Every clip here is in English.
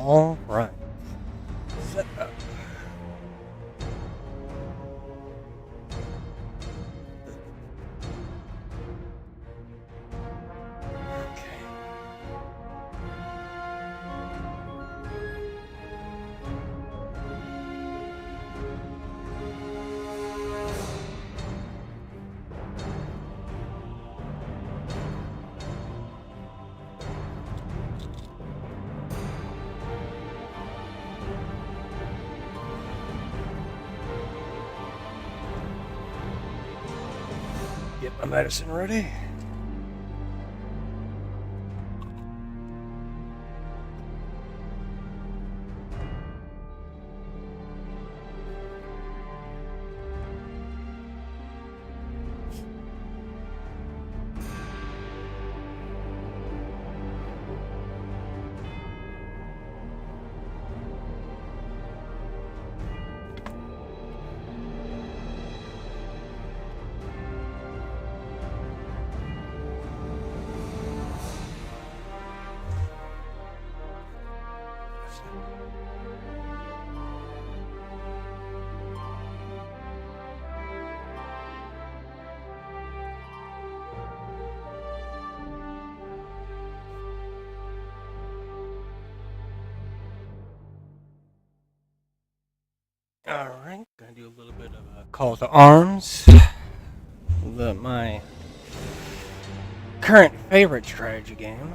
All right. Set up. Okay. Get my medicine ready. Alright, gonna do a little bit of a call to arms. My current favorite strategy game.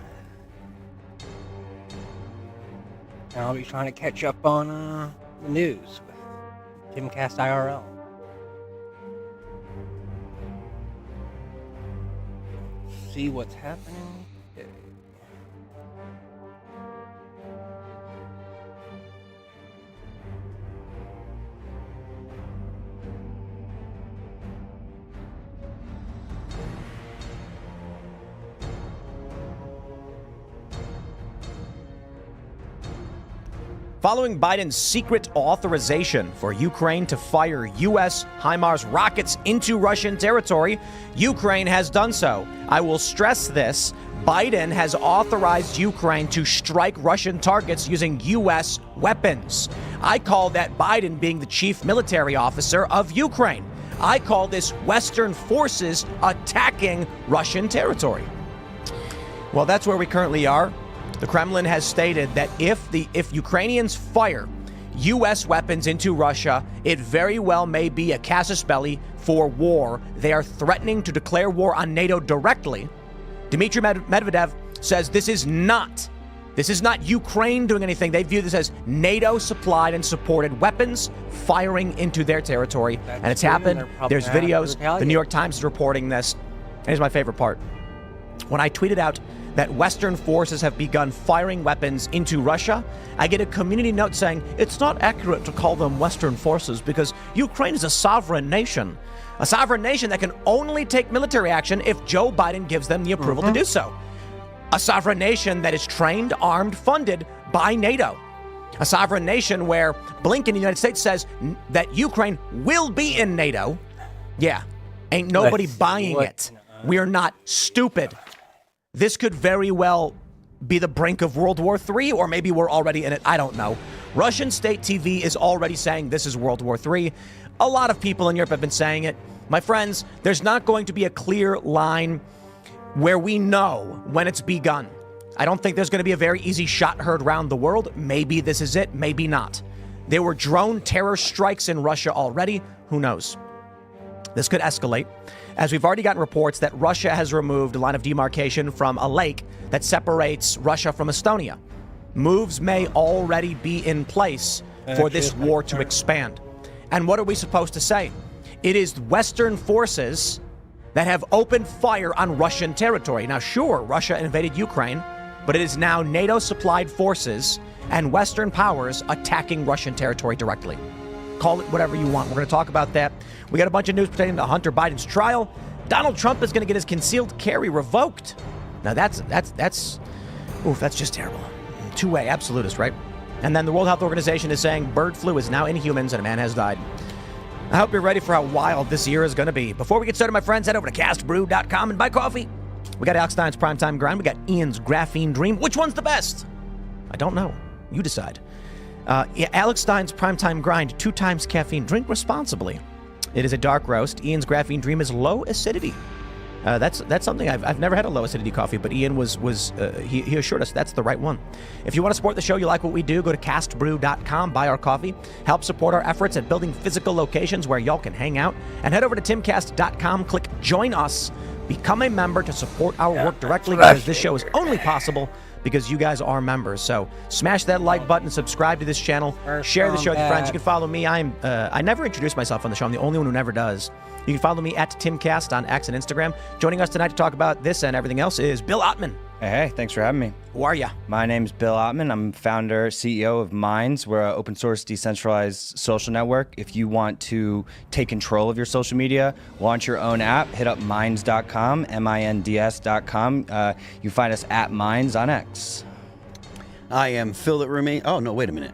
And I'll be trying to catch up on the news with Timcast IRL. See what's happening today. Following Biden's secret authorization for Ukraine to fire U.S. HIMARS rockets into Russian territory, Ukraine has done so. I will stress this. Biden has authorized Ukraine to strike Russian targets using U.S. weapons. I call that Biden being the chief military officer of Ukraine. I call this Western forces attacking Russian territory. Well, that's where we currently are. The Kremlin has stated that if Ukrainians fire U.S. weapons into Russia, it very well may be a casus belli for war. They are threatening to declare war on NATO directly. Dmitry Medvedev says this is not Ukraine doing anything. They view this as NATO-supplied and supported weapons firing into their territory. And it's happened. There's videos. The New York Times is reporting this. And here's my favorite part. When I tweeted out that Western forces have begun firing weapons into Russia, I get a community note saying it's not accurate to call them Western forces because Ukraine is a sovereign nation that can only take military action if Joe Biden gives them the approval to do so. A sovereign nation that is trained, armed, funded by NATO. A sovereign nation where Blinken in the United States says that Ukraine will be in NATO. Yeah, ain't nobody buying it. We are not stupid. This could very well be the brink of World War III, or maybe we're already in it. I don't know. Russian state TV is already saying this is World War III. A lot of people in Europe have been saying it. My friends, there's not going to be a clear line where we know when it's begun. I don't think there's going to be a very easy shot heard around the world. Maybe this is it, maybe not. There were drone terror strikes in Russia already. Who knows? This could escalate, as we've already gotten reports that Russia has removed a line of demarcation from a lake that separates Russia from Estonia. Moves may already be in place for this war to expand. And what are we supposed to say? It is Western forces that have opened fire on Russian territory. Now, sure, Russia invaded Ukraine, but it is now NATO-supplied forces and Western powers attacking Russian territory directly. Call it whatever you want. We're going to talk about that. We got a bunch of news pertaining to Hunter Biden's trial. Donald Trump is going to get his concealed carry revoked. Now that's just terrible. Two-way absolutist, right? And then the World Health Organization is saying bird flu is now in humans and a man has died. I hope you're ready for how wild this year is going to be. Before we get started, my friends, head over to castbrew.com and buy coffee. We got Alex Stein's Primetime Grind. We got Ian's Graphene Dream. Which one's the best? I don't know. You decide. Alex Stein's Primetime Grind, 2 times caffeine. Drink responsibly. It is a dark roast. Ian's Graphene Dream is low acidity. That's something I've never had a low acidity coffee, but Ian he assured us that's the right one. If you want to support the show, you like what we do, go to castbrew.com, buy our coffee, help support our efforts at building physical locations where y'all can hang out, and head over to timcast.com, click join us, become a member to support our work directly, because this show is only possible because you guys are members. So smash that like button, subscribe to this channel, share the show with your friends. You can follow me. I never introduce myself on the show. I'm the only one who never does. You can follow me at TimCast on X and Instagram. Joining us tonight to talk about this and everything else is Bill Ottman. Hey, thanks for having me. Who are ya? My name's Bill Ottman. I'm founder, CEO of Minds. We're an open source, decentralized social network. If you want to take control of your social media, launch your own app, hit up minds.com, minds.com. You find us at Minds on X. I am Phil that remain. Oh, no, wait a minute.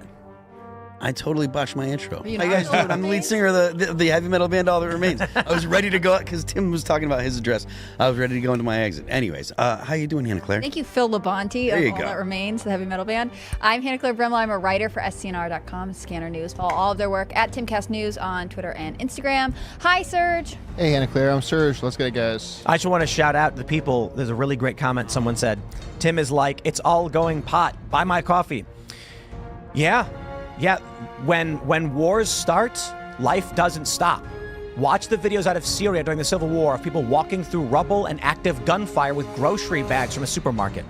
I totally botched my intro. How you guys doing? I'm the lead singer of the heavy metal band All That Remains. I was ready to go because Tim was talking about his address. I was ready to go into my exit. Anyways, how you doing, Hannah Claire? Thank you, Phil Labonte of All That Remains, the heavy metal band. I'm Hannah Claire Bremel. I'm a writer for SCNR.com, Scanner News. Follow all of their work at Timcast News on Twitter and Instagram. Hi, Serge. Hey, Hannah Claire. I'm Serge. Let's get it, guys. I just want to shout out the people. There's a really great comment. Someone said, Tim is like, it's all going pot. Buy my coffee. Yeah. When wars start, life doesn't stop. Watch the videos out of Syria during the Civil War of people walking through rubble and active gunfire with grocery bags from a supermarket.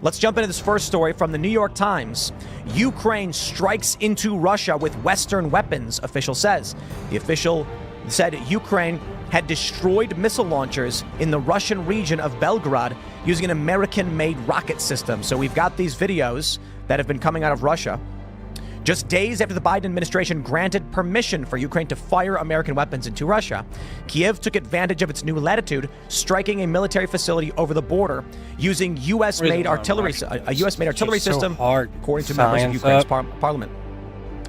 Let's jump into this first story from the New York Times. Ukraine strikes into Russia with Western weapons, official says. The official said Ukraine had destroyed missile launchers in the Russian region of Belgorod using an American-made rocket system. So we've got these videos that have been coming out of Russia. Just days after the Biden administration granted permission for Ukraine to fire American weapons into Russia, Kiev took advantage of its new latitude, striking a military facility over the border using U.S.-made artillery, a U.S.-made artillery system, according to members of Ukraine's parliament.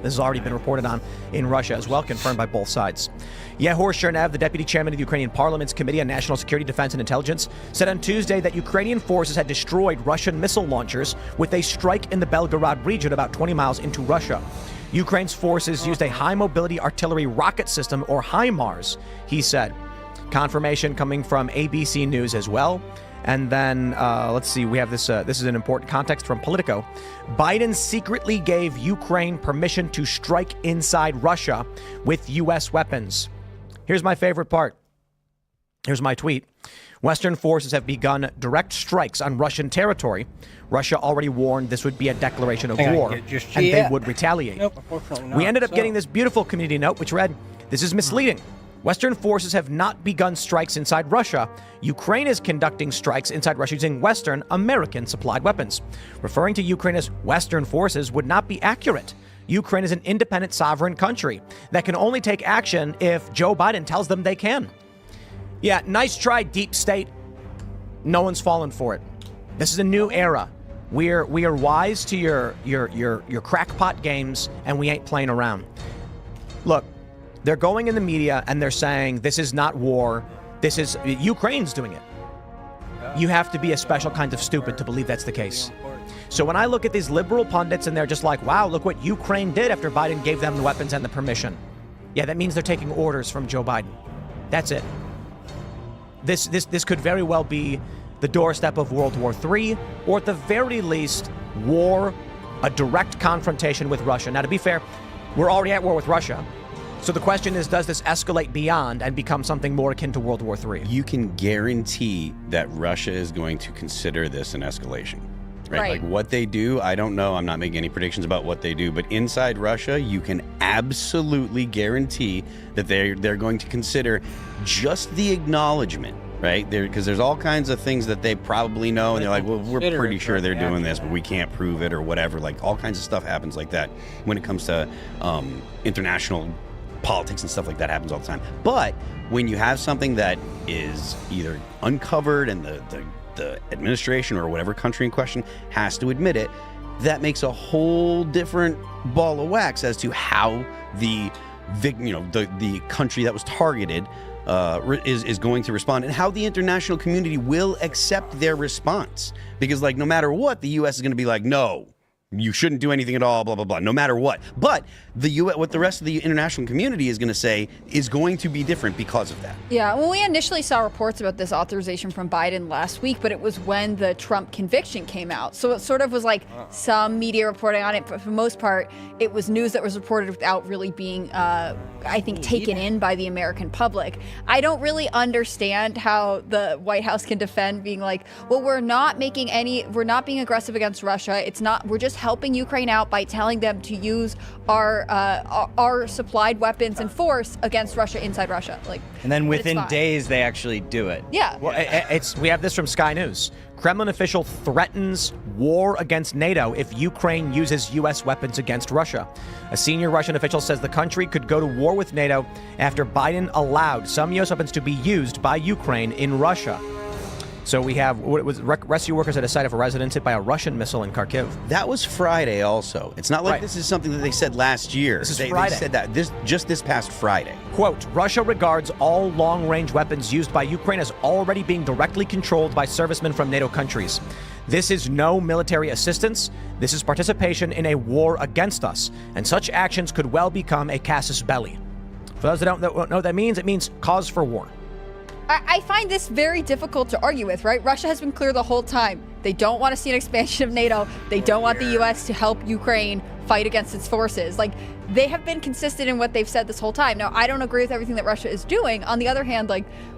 This has already been reported on in Russia as well, confirmed by both sides. Yehor Chernev, the deputy chairman of the Ukrainian Parliament's Committee on National Security, Defense, and Intelligence, said on Tuesday that Ukrainian forces had destroyed Russian missile launchers with a strike in the Belgorod region about 20 miles into Russia. Ukraine's forces used a high-mobility artillery rocket system, or HIMARS, he said. Confirmation coming from ABC News as well. And then, let's see, we have this. This is an important context from Politico. Biden secretly gave Ukraine permission to strike inside Russia with U.S. weapons. Here's my favorite part. Here's my tweet. Western forces have begun direct strikes on Russian territory. Russia already warned this would be a declaration of war, and they would retaliate. Nope, unfortunately not. We ended up getting this beautiful community note, which read, "This is misleading. Western forces have not begun strikes inside Russia. Ukraine is conducting strikes inside Russia using Western American-supplied weapons. Referring to Ukraine as Western forces would not be accurate. Ukraine is an independent sovereign country that can only take action if Joe Biden tells them they can." Yeah, nice try, deep state. No one's fallen for it. This is a new era. We are wise to your crackpot games, and we ain't playing around. Look, they're going in the media and they're saying this is not war. This is Ukraine's doing it. You have to be a special kind of stupid to believe that's the case. So when I look at these liberal pundits and they're just like, wow, look what Ukraine did after Biden gave them the weapons and the permission. Yeah, that means they're taking orders from Joe Biden. That's it. This could very well be the doorstep of World War III, or at the very least, war, a direct confrontation with Russia. Now, to be fair, we're already at war with Russia. So the question is, does this escalate beyond and become something more akin to World War III? You can guarantee that Russia is going to consider this an escalation. Right? Like what they do, I don't know. I'm not making any predictions about what they do, but inside Russia, you can absolutely guarantee that they're going to consider just the acknowledgement, right? Because there's all kinds of things that they probably know, and they're like, well, we're pretty sure they're doing this, but we can't prove it or whatever. Like all kinds of stuff happens like that when it comes to international politics and stuff like that happens all the time. But when you have something that is either uncovered and the administration or whatever country in question has to admit it, that makes a whole different ball of wax as to how the country that was targeted is going to respond, and how the international community will accept their response. Because like no matter what, the U.S. is going to be like, no, you shouldn't do anything at all, blah, blah, blah, no matter what. But what the rest of the international community is going to say is going to be different because of that. Yeah, well, we initially saw reports about this authorization from Biden last week, but it was when the Trump conviction came out. So it sort of was like some media reporting on it, but for the most part, it was news that was reported without really being, I think, taken in by the American public. I don't really understand how the White House can defend being like, well, we're not being aggressive against Russia. We're just helping Ukraine out by telling them to use our supplied weapons and force against Russia inside Russia. And then within days, they actually do it. Yeah. Well, we have this from Sky News. Kremlin official threatens war against NATO if Ukraine uses U.S. weapons against Russia. A senior Russian official says the country could go to war with NATO after Biden allowed some U.S. weapons to be used by Ukraine in Russia. So we have rescue workers at a site of a residence hit by a Russian missile in Kharkiv. That was Friday also. It's not like this is something that they said last year. This is Friday. They said that this past Friday. Quote, Russia regards all long-range weapons used by Ukraine as already being directly controlled by servicemen from NATO countries. This is no military assistance. This is participation in a war against us. And such actions could well become a casus belli. For those that don't know what that means, it means cause for war. I find this very difficult to argue with, right? Russia has been clear the whole time. They don't want to see an expansion of NATO. They don't want the U.S. to help Ukraine fight against its forces. They have been consistent in what they've said this whole time. Now, I don't agree with everything that Russia is doing. On the other hand,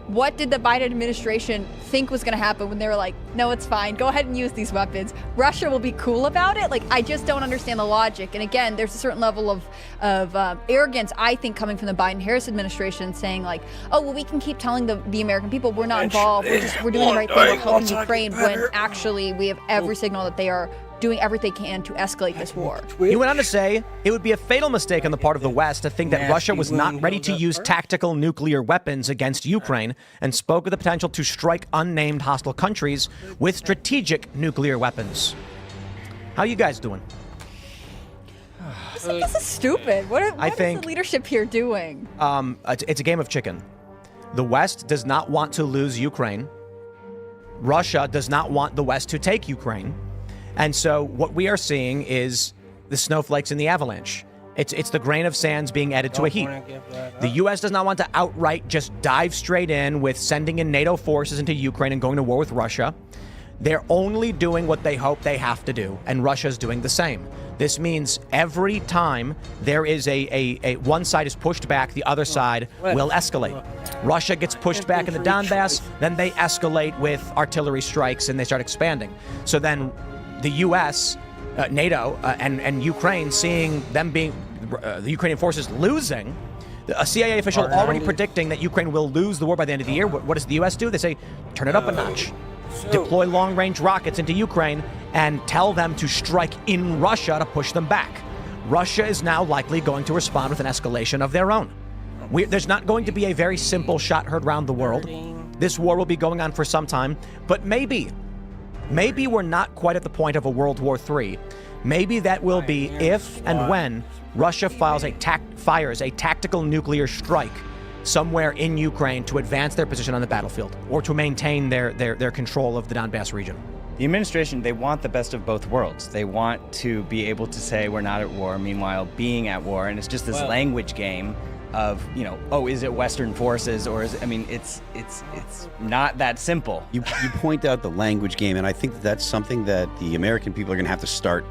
what did the Biden administration think was going to happen when they were like, no, it's fine. Go ahead and use these weapons. Russia will be cool about it. I just don't understand the logic. And again, there's a certain level of arrogance, I think, coming from the Biden-Harris administration saying oh, well, we can keep telling the American people we're not involved. We're doing the right thing. We're helping Ukraine when actually we have every signal that they are doing everything they can to escalate this war. He went on to say it would be a fatal mistake on the part of the West to think that Russia was not ready to use tactical nuclear weapons against Ukraine, and spoke of the potential to strike unnamed hostile countries with strategic nuclear weapons. How you guys doing? This is stupid. What is the leadership here doing? It's a game of chicken. The West does not want to lose Ukraine. Russia does not want the West to take Ukraine. And so what we are seeing is the snowflakes in the avalanche. It's the grain of sands being added to a heap. The U.S. does not want to outright just dive straight in with sending in NATO forces into Ukraine and going to war with Russia. They're only doing what they hope they have to do, and Russia's doing the same. This means every time there is a one side is pushed back, the other side will escalate. Russia gets pushed back in the Donbass, then they escalate with artillery strikes and they start expanding. So then the U.S., NATO, and Ukraine, seeing them being the Ukrainian forces losing, a CIA official already predicting that Ukraine will lose the war by the end of the year. What does the U.S. do? They say, turn it up a notch. Deploy long-range rockets into Ukraine and tell them to strike in Russia to push them back. Russia is now likely going to respond with an escalation of their own. There's not going to be a very simple shot heard around the world. This war will be going on for some time, but maybe we're not quite at the point of a World War III. Maybe that will be if and when Russia fires a tactical nuclear strike somewhere in Ukraine to advance their position on the battlefield or to maintain their control of the Donbass region. The administration, they want the best of both worlds. They want to be able to say we're not at war, meanwhile being at war. And it's just this language game of, is it Western forces or is it, it's not that simple. You point out the language game, and I think that's something that the American people are going to have to start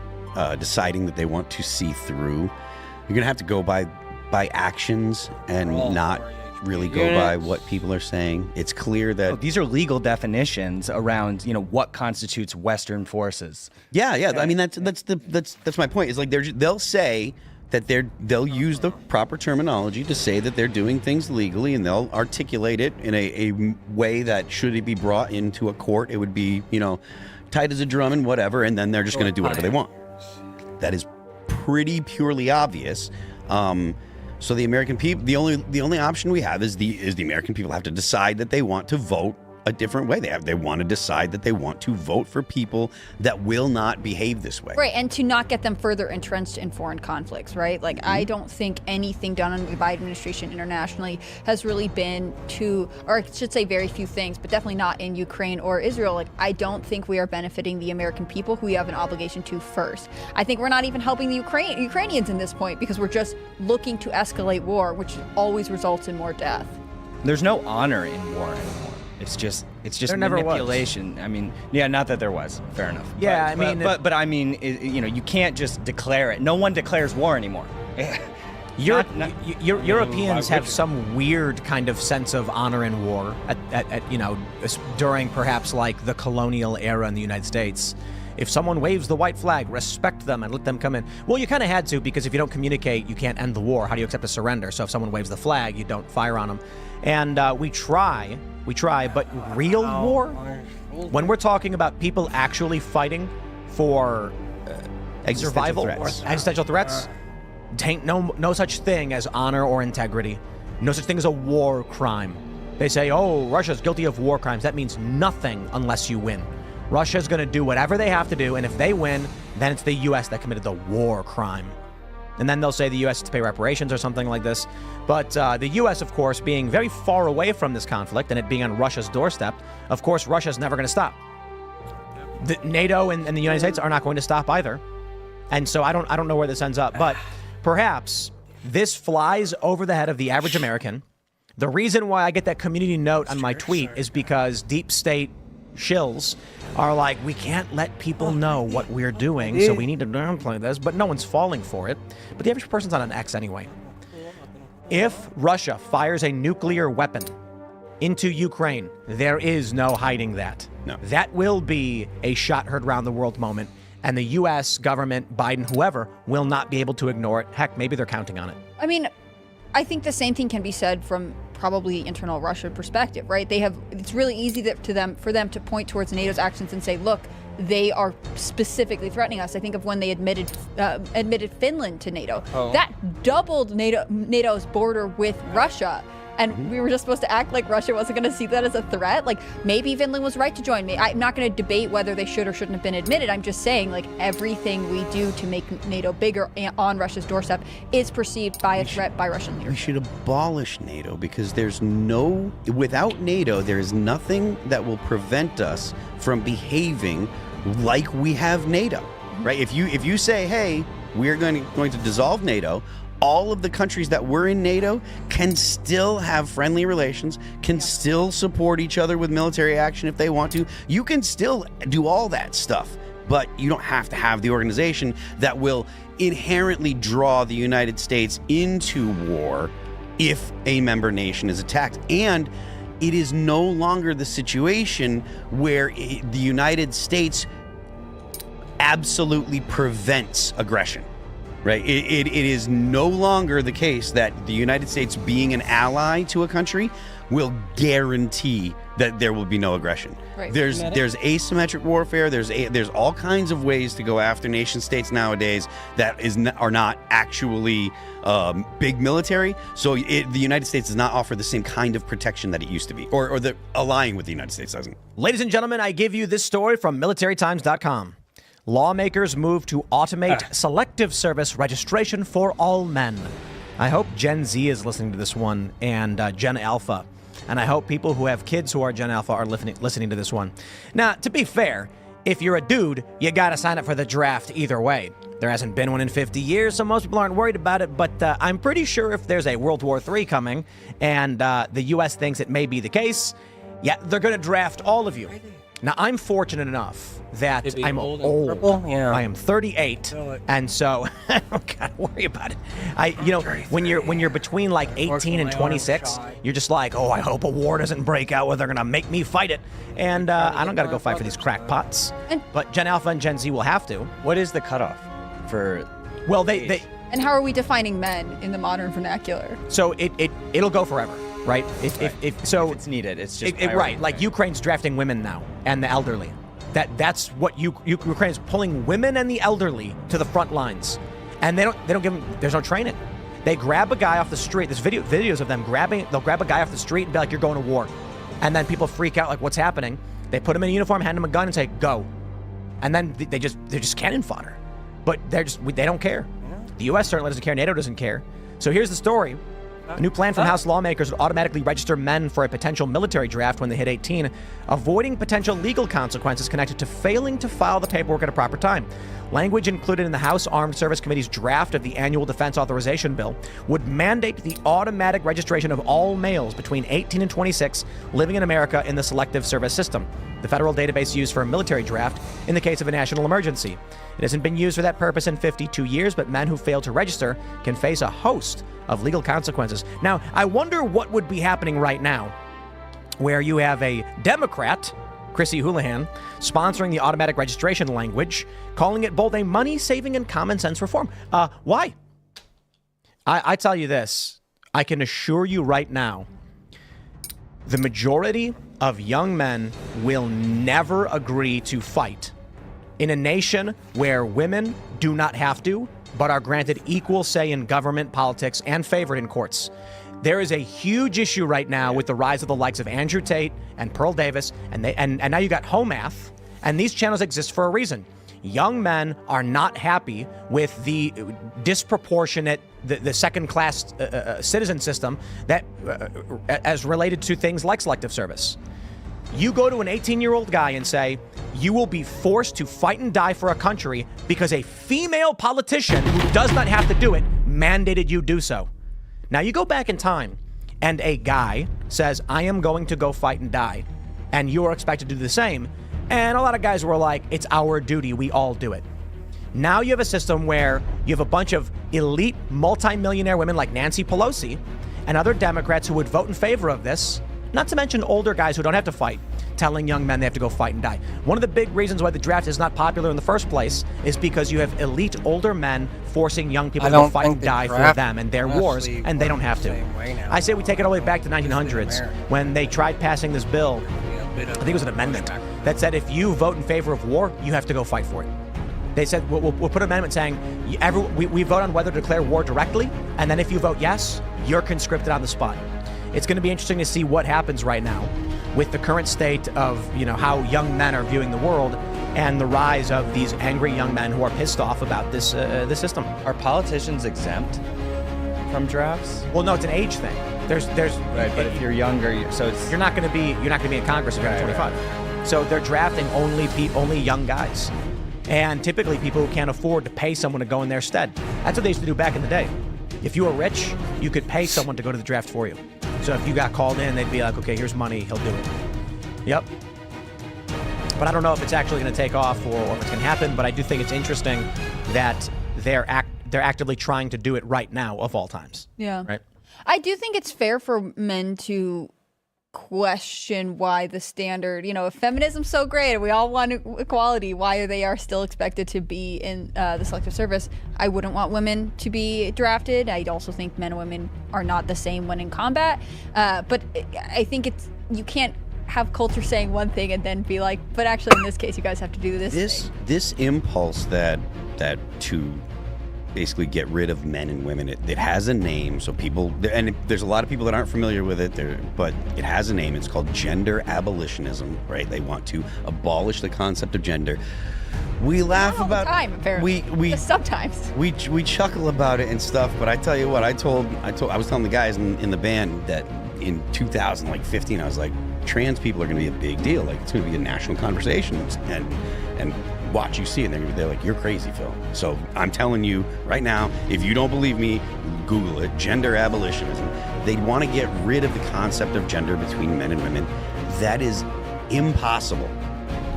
deciding that they want to see through. You're going to have to go by actions and not really go by what people are saying. It's clear that these are legal definitions around what constitutes Western forces. Yeah. I mean that's my point. It's like they'll say that they'll use the proper terminology to say that they're doing things legally, and they'll articulate it in a way that should it be brought into a court, it would be tight as a drum and whatever, and then they're just going to do whatever they want. That is pretty purely obvious. So the American people, the only option we have is the American people have to decide that they want to vote a different way. They want to decide that they want to vote for people that will not behave this way. Right, and to not get them further entrenched in foreign conflicts, right? Like, I don't think anything done under the Biden administration internationally has really been to, or I should say very few things, but definitely not in Ukraine or Israel. Like, I don't think we are benefiting the American people who we have an obligation to first. I think we're not even helping the Ukrainians in this point because we're just looking to escalate war, which always results in more death. There's no honor in war anymore. It's just There never was. manipulation. I mean, yeah, not that there was. Fair enough. Yeah, but I mean, you can't just declare it. No one declares war anymore. Europeans have some weird kind of sense of honor in war during perhaps like the colonial era in the United States. If someone waves the white flag, respect them and let them come in. Well, you kind of had to, because if you don't communicate, you can't end the war. How do you accept a surrender? So if someone waves the flag, you don't fire on them. And we try, but real war, when we're talking about people actually fighting for survival or existential threats, tain't no such thing as honor or integrity. No such thing as a war crime. They say, oh, Russia's guilty of war crimes. That means nothing unless you win. Russia's going to do whatever they have to do, and if they win, then it's the U.S. that committed the war crime. And then they'll say the U.S. has to pay reparations or something like this. But the U.S., of course, being very far away from this conflict and it being on Russia's doorstep, of course, Russia's never going to stop. NATO and the United States are not going to stop either. And so I don't know where this ends up, but perhaps this flies over the head of the average American. The reason why I get that community note on my tweet is because deep state shills are like, we can't let people know what we're doing, so we need to downplay this, but no one's falling for it. But the average person's on an X anyway. If Russia fires a nuclear weapon into Ukraine, there is no hiding that. No. That will be a shot heard around the world moment, and the U.S. government, Biden, whoever, will not be able to ignore it. Heck, maybe they're counting on it. I mean, I think the same thing can be said from probably internal Russia perspective, right? It's really easy for them to point towards NATO's actions and say, look, they are specifically threatening us. I think of when they admitted Finland to NATO. That doubled NATO's border with Russia. And we were just supposed to act like Russia wasn't going to see that as a threat. Like, maybe Finland was right to join me. I'm not going to debate whether they should or shouldn't have been admitted. I'm just saying, like, everything we do to make NATO bigger on Russia's doorstep is perceived by a threat by Russian leadership. We should abolish NATO because without NATO, there is nothing that will prevent us from behaving like we have NATO, right? If you say, hey, we're going to dissolve NATO, all of the countries that were in NATO can still have friendly relations, can still support each other with military action if they want to. You can still do all that stuff, but you don't have to have the organization that will inherently draw the United States into war if a member nation is attacked. And it is no longer the situation where the United States absolutely prevents aggression. Right. It is no longer the case that the United States, being an ally to a country, will guarantee that there will be no aggression. Right. There's asymmetric warfare. There's all kinds of ways to go after nation states nowadays that are not actually big military. So the United States does not offer the same kind of protection that it used to be, or the allying with the United States doesn't. Ladies and gentlemen, I give you this story from militarytimes.com. Lawmakers move to automate selective service registration for all men. I hope Gen Z is listening to this one, and Gen Alpha. And I hope people who have kids who are Gen Alpha are listening to this one. Now, to be fair, if you're a dude, you gotta sign up for the draft either way. There hasn't been one in 50 years, so most people aren't worried about it, but I'm pretty sure if there's a World War III coming, and the U.S. thinks it may be the case, yeah, they're gonna draft all of you. Now, I'm fortunate enough that I'm old. Yeah. I am 38, and so I don't gotta worry about it. When you're between like 18 and 26, you're just like, oh, I hope a war doesn't break out where they're gonna make me fight it, and I don't gotta go fight for these crackpots. But Gen Alpha and Gen Z will have to. What is the cutoff for? Well, they. And how are we defining men in the modern vernacular? So it'll go forever. Right? If it's needed, it's just right. Like Ukraine's drafting women now and the elderly. That's what Ukraine is pulling women and the elderly to the front lines, and they don't give them. There's no training. They grab a guy off the street. There's videos of them they'll grab a guy off the street and be like, "You're going to war." and then people freak out like, what's happening? They put them in a uniform, hand them a gun, and say, go. And then they're just cannon fodder. But they don't care. The U.S. certainly doesn't care. NATO doesn't care. So here's the story. A new plan from House lawmakers would automatically register men for a potential military draft when they hit 18, avoiding potential legal consequences connected to failing to file the paperwork at a proper time. Language included in the House Armed Service Committee's draft of the annual defense authorization bill would mandate the automatic registration of all males between 18 and 26 living in America in the Selective Service System, the federal database used for a military draft in the case of a national emergency. It hasn't been used for that purpose in 52 years, but men who fail to register can face a host of legal consequences. Now, I wonder what would be happening right now, where you have a Democrat, Chrissy Houlihan, sponsoring the automatic registration language, calling it both a money-saving and common-sense reform. Why? I tell you this, I can assure you right now, the majority of young men will never agree to fight in a nation where women do not have to, but are granted equal say in government, politics, and favored in courts. There is a huge issue right now with the rise of the likes of Andrew Tate and Pearl Davis, and now you got Homath, and these channels exist for a reason. Young men are not happy with the disproportionate, the second-class citizen system that, as related to things like selective service. You go to an 18-year-old guy and say, you will be forced to fight and die for a country because a female politician who does not have to do it mandated you do so. Now you go back in time and a guy says, I am going to go fight and die, and you are expected to do the same. And a lot of guys were like, it's our duty, we all do it. Now you have a system where you have a bunch of elite multimillionaire women like Nancy Pelosi and other Democrats who would vote in favor of this, not to mention older guys who don't have to fight, telling young men they have to go fight and die. One of the big reasons why the draft is not popular in the first place is because you have elite older men forcing young people to go fight and die for them and their wars, and they don't have to. I say we take it all the way back to 1900s when they tried passing this bill. I think it was an amendment that said if you vote in favor of war, you have to go fight for it. They said, we'll put an amendment saying we vote on whether to declare war directly, and then if you vote yes, you're conscripted on the spot. It's going to be interesting to see what happens right now with the current state of, how young men are viewing the world and the rise of these angry young men who are pissed off about this system. Are politicians exempt from drafts? Well, no, it's an age thing. There's right, but if you're younger, you're not going to be in Congress if you're 25. Right. So they're drafting only young guys, and typically people who can't afford to pay someone to go in their stead. That's what they used to do back in the day. If you were rich, you could pay someone to go to the draft for you. So if you got called in, they'd be like, okay, here's money, he'll do it. Yep. But I don't know if it's actually going to take off or if it's going to happen, but I do think it's interesting that they're actively trying to do it right now of all times. Yeah. Right? I do think it's fair for men to question why the standard, if feminism's so great and we all want equality, why they are still expected to be in the selective service. I wouldn't want women to be drafted. I also think men and women are not the same when in combat. But I think you can't have culture saying one thing and then be like, but actually in this case, you guys have to do this thing. This impulse that to basically get rid of men and women, it has a name, so people, and there's a lot of people that aren't familiar with it, but it has a name. It's called gender abolitionism, right? They want to abolish the concept of gender. We laugh about all the time, apparently. Just sometimes we chuckle about it and stuff, but I tell you what, I was telling the guys in the band that in 2015, I was like, trans people are going to be a big deal. Like, it's going to be a national conversation, and watch, you see it, and they're like, you're crazy, Phil. So I'm telling you right now, if you don't believe me, Google it, gender abolitionism. They want to get rid of the concept of gender between men and women. That is impossible.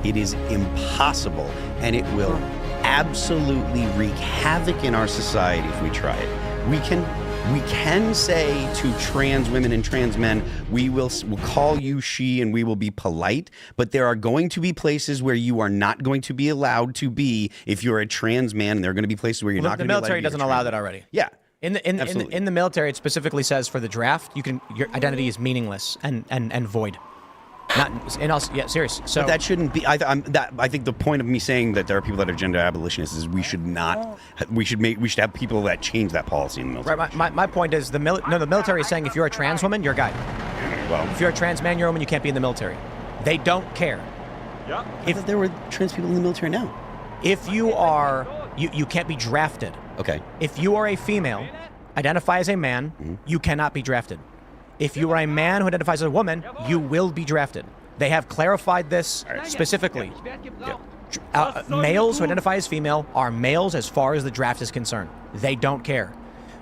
It is impossible, and it will absolutely wreak havoc in our society if we try it. We can say to trans women and trans men, we'll call you she and we will be polite, but there are going to be places where you are not going to be allowed to be if you're a trans man, and there are going to be places where you're not going to be allowed to be. The military doesn't allow that already. Yeah. In the military, it specifically says for the draft, your identity is meaningless and void. Serious. So but that shouldn't be. I think the point of me saying that there are people that are gender abolitionists is we should not. We should have people that change that policy in the military. Right. My point is the military is saying if you're a trans woman, you're a guy. Well, If you're a trans man, you're a woman, you can't be in the military. They don't care. I thought there were trans people in the military now. If you are, you can't be drafted. Okay. If you are a female, identify as a man, you cannot be drafted. If you are a man who identifies as a woman, you will be drafted. They have clarified this specifically. Males who identify as female are males as far as the draft is concerned. They don't care.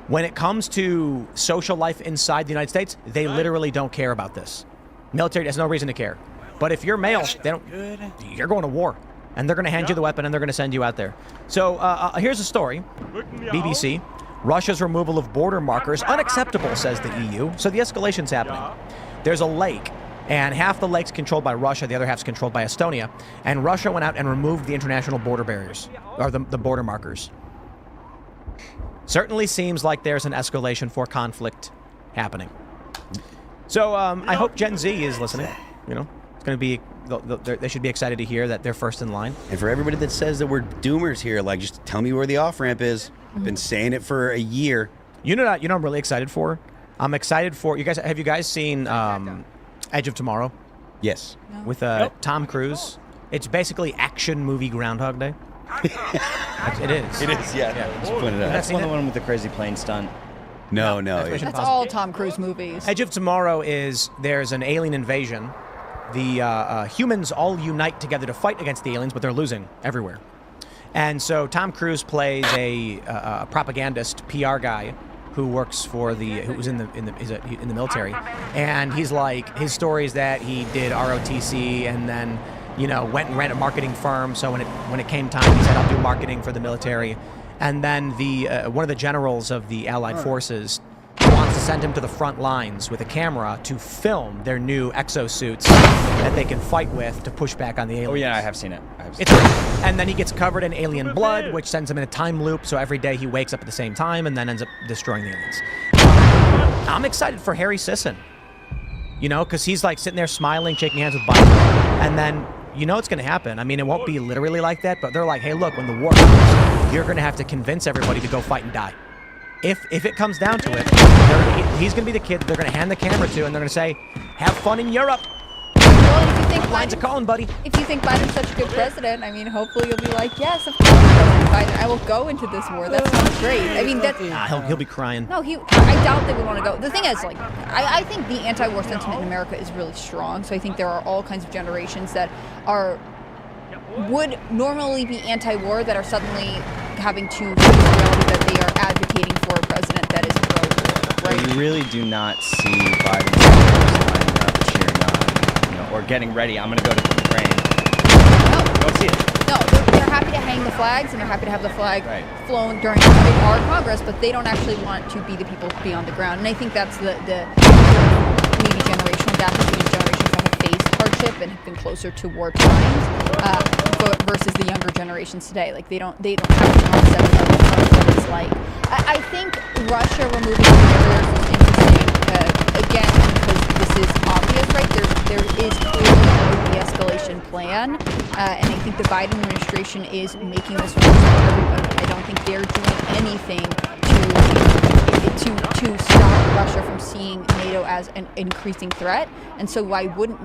When it comes to social life inside the United States, they literally don't care about this. Military has no reason to care. But if you're male, they don't. You're going to war, and they're going to hand you the weapon, and they're going to send you out there. So here's a story. BBC. Russia's removal of border markers unacceptable, says the EU. So the escalation's happening. There's a lake, and half the lake's controlled by Russia, the other half's controlled by Estonia. And Russia went out and removed the international border barriers, or the border markers. Certainly seems like there's an escalation for conflict happening. So I hope Gen Z is listening. You know, it's going to be, they should be excited to hear that they're first in line. And for everybody that says that we're doomers here, like, just tell me where the off-ramp is. I've been saying it for a year. You know what I'm really excited for? I'm excited for, have you guys seen Edge of Tomorrow? Yes. With Tom Cruise. It's basically action movie Groundhog Day. It is. It is, yeah. Just put it That's out. one of the one with the crazy plane stunt. No. That's all Tom Cruise movies. Edge of Tomorrow is there's an alien invasion. The humans all unite together to fight against the aliens, but they're losing everywhere. And so Tom Cruise plays a propagandist, PR guy who works for who's in the military, and he's like, his story is that he did ROTC and then went and ran a marketing firm. So when it came time, he said, I'll do marketing for the military. And then one of the generals of the Allied forces wants to send him to the front lines with a camera to film their new exosuits that they can fight with to push back on the aliens. Oh yeah, I have seen it. And then he gets covered in alien blood, which sends him in a time loop. So every day he wakes up at the same time and then ends up destroying the aliens. I'm excited for Harry Sisson, because he's like sitting there smiling, shaking hands with Biden, and then it's going to happen. I mean, it won't be literally like that, but they're like, hey, look, when the war comes, you're going to have to convince everybody to go fight and die. If it comes down to it, he's going to be the kid they're going to hand the camera to, and they're going to say, have fun in Europe. Well, if you think Lines are calling, buddy. If you think Biden's such a good president, I mean, hopefully you'll be like, yes, of course, President Biden, I will go into this war. That sounds great. I mean, He'll be crying. No, I doubt they would want to go. The thing is, like, I think the anti-war sentiment in America is really strong. So I think there are all kinds of generations that would normally be anti-war that are suddenly having to face the reality that they are advocating for a president that is pro-war. Right? You really do not see Biden lining up, cheering on, or getting ready. I'm going to go to Ukraine. No. Don't see it. No, they're happy to hang the flags and they're happy to have the flag flown during our Congress, but they don't actually want to be the people to be on the ground. And I think that's the maybe generational gap between generations that have faced hardship and have been closer to war times versus the younger generations today. Like they don't have a concept of what it's like. I think Russia removing the barriers is interesting. Again, because this is obvious, right? There is clearly a de-escalation plan, and I think the Biden administration is making this work for everybody. I don't think they're doing anything to stop Russia from seeing NATO as an increasing threat. And so why wouldn't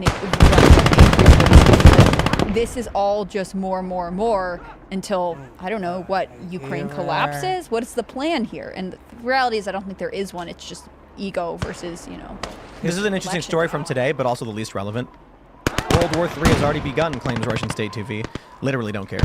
this is all just more until, I don't know, what, Ukraine collapses? What is the plan here? And the reality is I don't think there is one. It's just ego versus, This is an interesting story from today, but also the least relevant. World War III has already begun, claims Russian State TV. Literally don't care.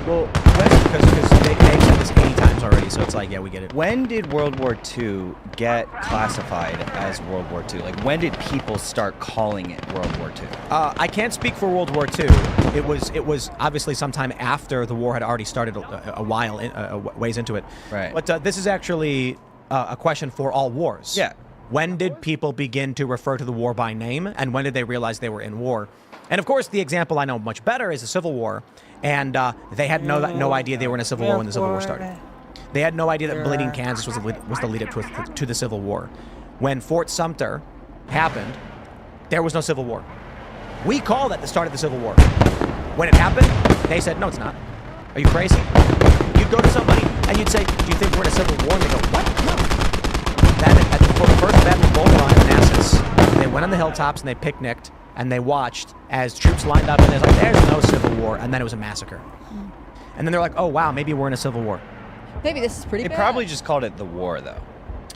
Well, because they've said this 80 times already, so it's like, yeah, we get it. when did World War II get classified as World War II? Like, when did people start calling it World War II? I can't speak for World War II. It was obviously sometime after the war had already started a ways into it. Right. But this is actually a question for all wars. Yeah. When did people begin to refer to the war by name, and when did they realize they were in war? And of course, the example I know much better is the Civil War, and they had no idea they were in a civil war when the Civil War started. They had no idea that Bleeding Kansas was the lead up to the Civil War. When Fort Sumter happened, there was no Civil War. We called that the start of the Civil War. When it happened, they said, no, it's not. Are you crazy? You'd go to somebody and you'd say, do you think we're in a Civil war? And they go, what? No. Then at the before the first Battle of Bull Run in Manassas, they went on the hilltops and they picnicked and they watched as troops lined up and there's like, there's no civil war, and then it was a massacre. And then they're like, oh wow, maybe we're in a civil war. Maybe this is pretty They bad. probably just called it the war, though.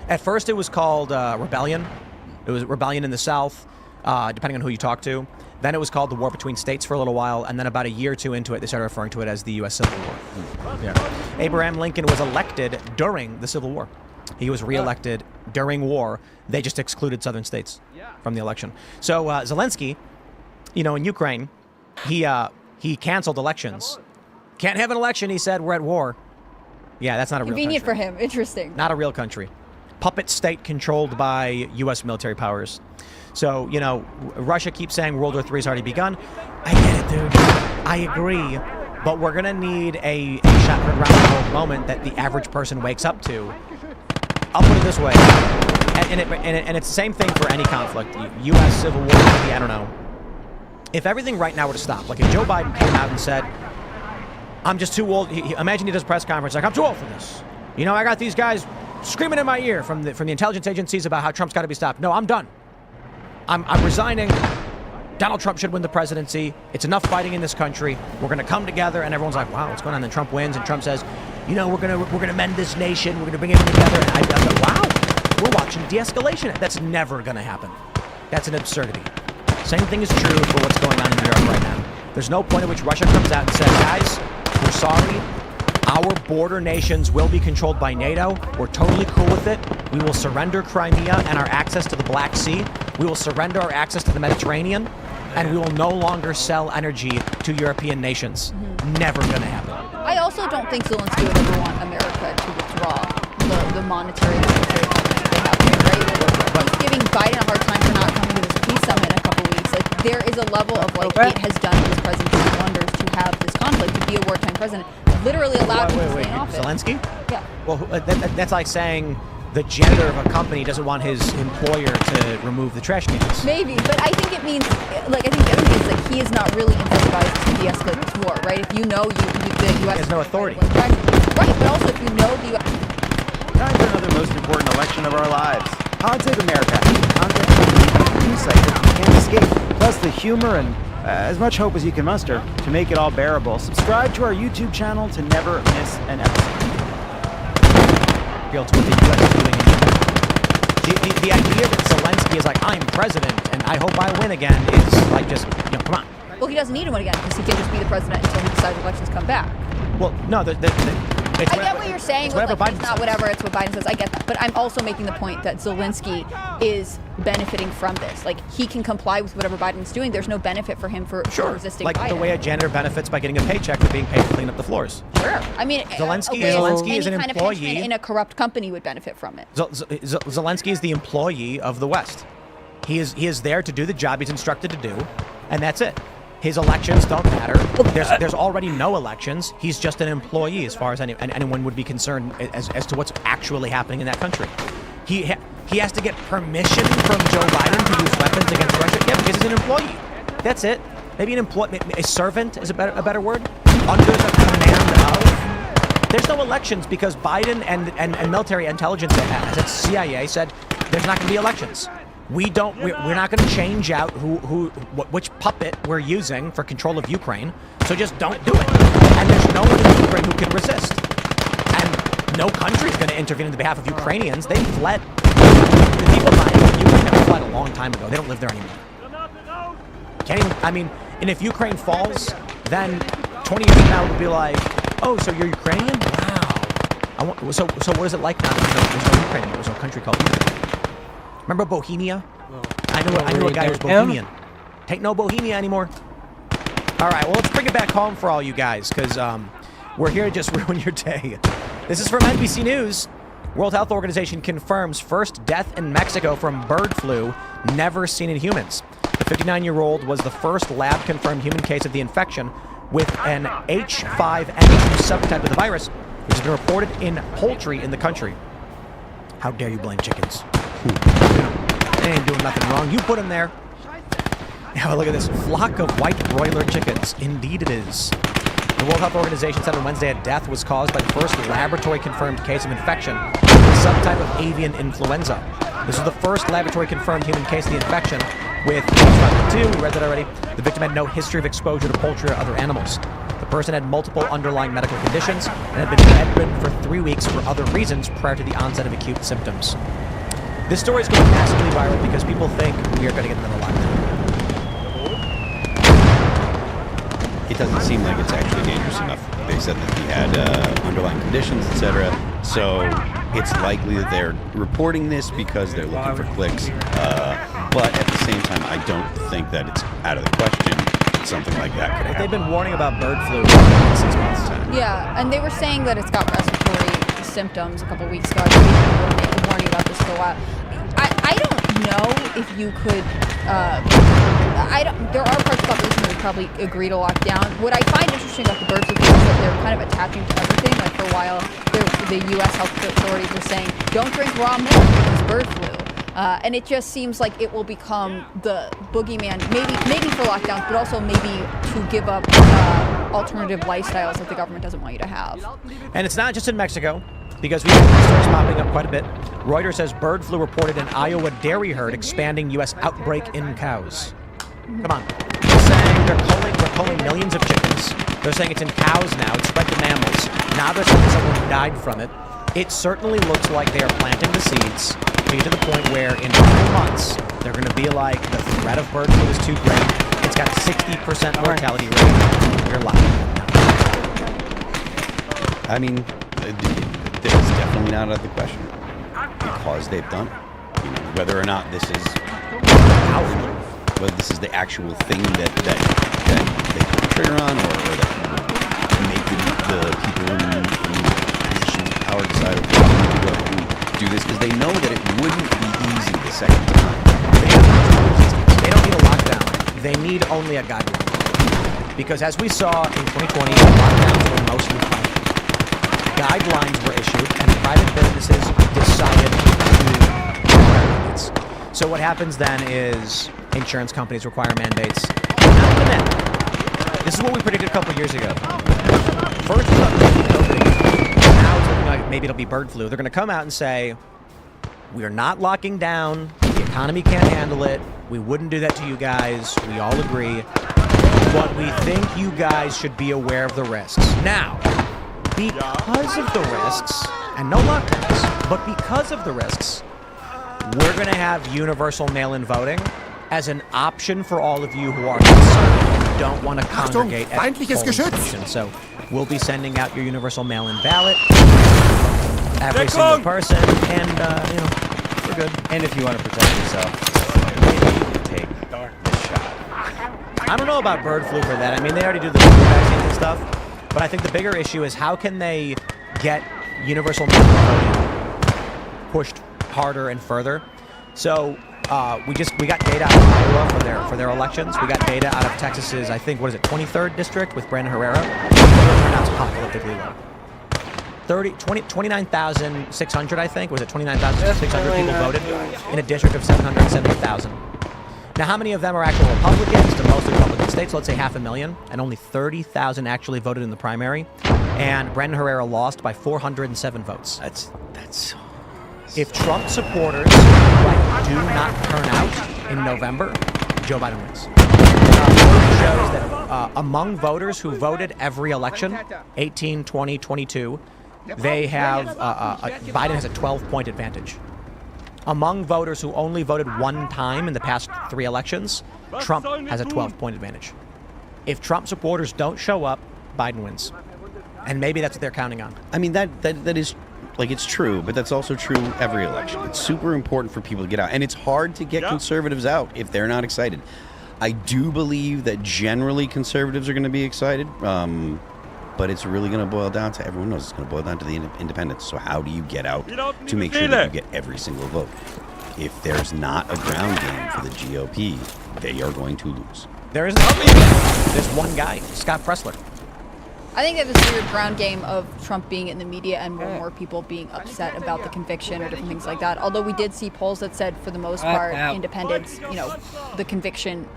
At first, it was called rebellion. It was rebellion in the South, depending on who you talk to. Then it was called the war between states for a little while, and then about a year or two into it, they started referring to it as the U.S. Civil War. Yeah. Abraham Lincoln was elected during the Civil War. He was reelected during war. They just excluded southern states from the election. So Zelensky, you know, in Ukraine, he canceled elections. Can't have an election, he said. We're at war. Yeah, that's not a real country. Convenient for him. Interesting. Not a real country. Puppet state controlled by U.S. military powers. So, you know, Russia keeps saying World War III has already begun. I get it, dude. I agree. But we're going to need a shotgun round the world moment that the average person wakes up to. I'll put it this way. And it's the same thing for any conflict. U.S. Civil War, maybe, I don't know. If everything right now were to stop, like if Joe Biden came out and said, I'm just too old. Imagine he does a press conference like, I'm too old for this. You know, I got these guys screaming in my ear from the intelligence agencies about how Trump's got to be stopped. No, I'm done. I'm resigning. Donald Trump should win the presidency. It's enough fighting in this country. We're going to come together. And everyone's like, wow, what's going on? Then Trump wins, and Trump says, you know, we're going to mend this nation. We're going to bring it together. And I go, wow, we're watching de-escalation. That's never going to happen. That's an absurdity. Same thing is true for what's going on in Europe right now. There's no point at which Russia comes out and says, guys, we're sorry. Our border nations will be controlled by NATO. We're totally cool with it. We will surrender Crimea and our access to the Black Sea. We will surrender our access to the Mediterranean. And we will no longer sell energy to European nations. Never going to happen. I also don't think Zelensky would ever want America to withdraw the monetary and military help they have here, right? He's giving Biden a hard time for not coming to this peace summit in a couple weeks. Like, there is a level of, like, it has done his presidency wonders to have this conflict, to be a wartime president. Literally allowed him to stay in office. Zelensky? Yeah. Well, that's like saying the janitor of a company doesn't want his employer to remove the trash cans. Maybe, but I think it means, like, I think the other thing is that he is not really incentivized to de-escalate this war, right? If you know the U.S. has no authority. Right, but also if you know the U.S. Time for another most important election of our lives. Pod Save America. Content news site that you can't escape. Plus the humor and as much hope as you can muster to make it all bearable. Subscribe to our YouTube channel to never miss an episode. Real to what the U.S. is doing in the idea that Zelensky is like, I'm president and I hope I win again is like just, you know, come on. Well, he doesn't need to win again because he can just be the president until he decides elections come back. Well, no, I get what you're saying. It's With, whatever like, Biden it's not says. whatever. It's what Biden says. I get that. But I'm also making the point that Zelensky is benefiting from this. Like, he can comply with whatever Biden's doing. There's no benefit for him for resisting like Biden. the way a janitor benefits by getting a paycheck for being paid to clean up the floors. Sure. I mean, Zelensky any is an kind of employee. henchman in a corrupt company would benefit from it. Zelensky is the employee of the West. He is there to do the job he's instructed to do, and that's it. His elections don't matter. There's already no elections. He's just an employee as far as anyone would be concerned as to what's actually happening in that country. He has to get permission from Joe Biden to use weapons against Russia. Yeah, because he's an employee. That's it. Maybe a servant is a better word. Under the command of. There's no elections because Biden and military intelligence, as its CIA said, there's not going to be elections. We're not going to change out which puppet we're using for control of Ukraine. So just don't do it. And there's no one in Ukraine who can resist. And no country is going to intervene on behalf of Ukrainians. They fled. The people in Ukraine have fled a long time ago. They don't live there anymore. Can't even. I mean, and if Ukraine falls, then 20 years from now we'll be like, oh, so you're Ukrainian? Wow. So what is it like now? There's no Ukraine anymore. There's no country called Ukraine. Remember Bohemia? I knew a guy who was Bohemian. Take no Bohemia anymore. All right, well, let's bring it back home for all you guys, because we're here to just ruin your day. This is from NBC News. World Health Organization confirms first death in Mexico from bird flu never seen in humans. The 59-year-old was the first lab-confirmed human case of the infection with an H5N2 subtype of the virus, which has been reported in poultry in the country. How dare you blame chickens? They ain't doing nothing wrong. You put them there. Now look at this flock of white broiler chickens. Indeed it is. The World Health Organization said on Wednesday a death was caused by the first laboratory-confirmed case of infection with a subtype of avian influenza. This is the first laboratory-confirmed human case of the infection with H5N2. We read that already. The victim had no history of exposure to poultry or other animals. The person had multiple underlying medical conditions and had been bedridden for 3 weeks for other reasons prior to the onset of acute symptoms. This story is going massively viral because people think we are going to get another lockdown. It doesn't seem like it's actually dangerous enough. They said that he had underlying conditions, etc. So it's likely that they're reporting this because they're looking for clicks. But at the same time, I don't think that it's out of the question that something like that could happen. They've been warning about bird flu for 6 months. Yeah, and they were saying that it's got respiratory symptoms a couple weeks ago. They've been warning about this for a while. I don't know if you could. There are parts of the population that would probably agree to lock down. What I find interesting about the bird flu is that they're kind of attaching to everything. Like for a while, the U.S. health authorities were saying, "Don't drink raw milk because it's bird flu." And it just seems like it will become the boogeyman, maybe for lockdowns, but also maybe to give up alternative lifestyles that the government doesn't want you to have. And it's not just in Mexico, because we have stories popping up quite a bit. Reuters says bird flu reported in Iowa dairy herd expanding U.S. outbreak in cows. Come on. They're saying they're culling millions of chickens. They're saying it's in cows now. It's spread to mammals. Now they're saying someone died from it. It certainly looks like they are planting the seeds to the point where in 2 months, they're going to be like, the threat of bird flu is too great. It's got a 60% mortality rate. You're lying. I mean, it's definitely not out of the question because they've done it. You know, whether or not this is whether this is the actual thing that they put the trigger on, or that would make the people in positions of power decide to go and do this, because they know that it wouldn't be easy the second time. They don't need a lockdown. They need only a guideline. Because as we saw in 2020, lockdowns were mostly fine. Guidelines were issued, and private businesses decided to require mandates. So what happens then is insurance companies require mandates. Not even that. This is what we predicted a couple years ago. First, we thought maybe COVID. Now it's looking like maybe it'll be bird flu. They're going to come out and say, we are not locking down. The economy can't handle it. We wouldn't do that to you guys. We all agree. But we think you guys should be aware of the risks. Now, because of the risks, and no lockdowns, but because of the risks, we're going to have universal mail-in voting as an option for all of you who are concerned and don't want to congregate at polling stations. So we'll be sending out your universal mail-in ballot, every single person, and, we're good. And if you want to protect yourself, maybe you can take the shot. I don't know about bird flu for that. I mean, they already do the flu vaccines and stuff. But I think the bigger issue is how can they get universal mail-in voting pushed harder and further. So we got data out of Iowa for their elections. We got data out of Texas's, I think, 23rd district with Brandon Herrera. The turnout's apocalyptically low. 29,600, I think. Was it 29,600 people voted in a district of 770,000? Now, how many of them are actual Republicans? To mostly Republican states, let's say 500,000, and only 30,000 actually voted in the primary. And Brandon Herrera lost by 407 votes. That's if Trump supporters do not turn out in November, Joe Biden wins. It shows that among voters who voted every election, 18, 20, 22, they have Biden has a 12-point advantage. Among voters who only voted one time in the past 3 elections, Trump has a 12-point advantage. If Trump supporters don't show up, Biden wins. And maybe that's what they're counting on. I mean, that is, like, it's true, but that's also true every election. It's super important for people to get out. And it's hard to get conservatives out if they're not excited. I do believe that generally conservatives are going to be excited. But it's really going to boil down to, everyone knows it's going to boil down to the independents. So how do you get out to make sure that you get every single vote? If there's not a ground game for the GOP, they are going to lose. There isn't. There's one guy, Scott Presler. I think that this weird ground game of Trump being in the media and more people being upset about the conviction or different things like that. Although we did see polls that said, for the most part, independents, the conviction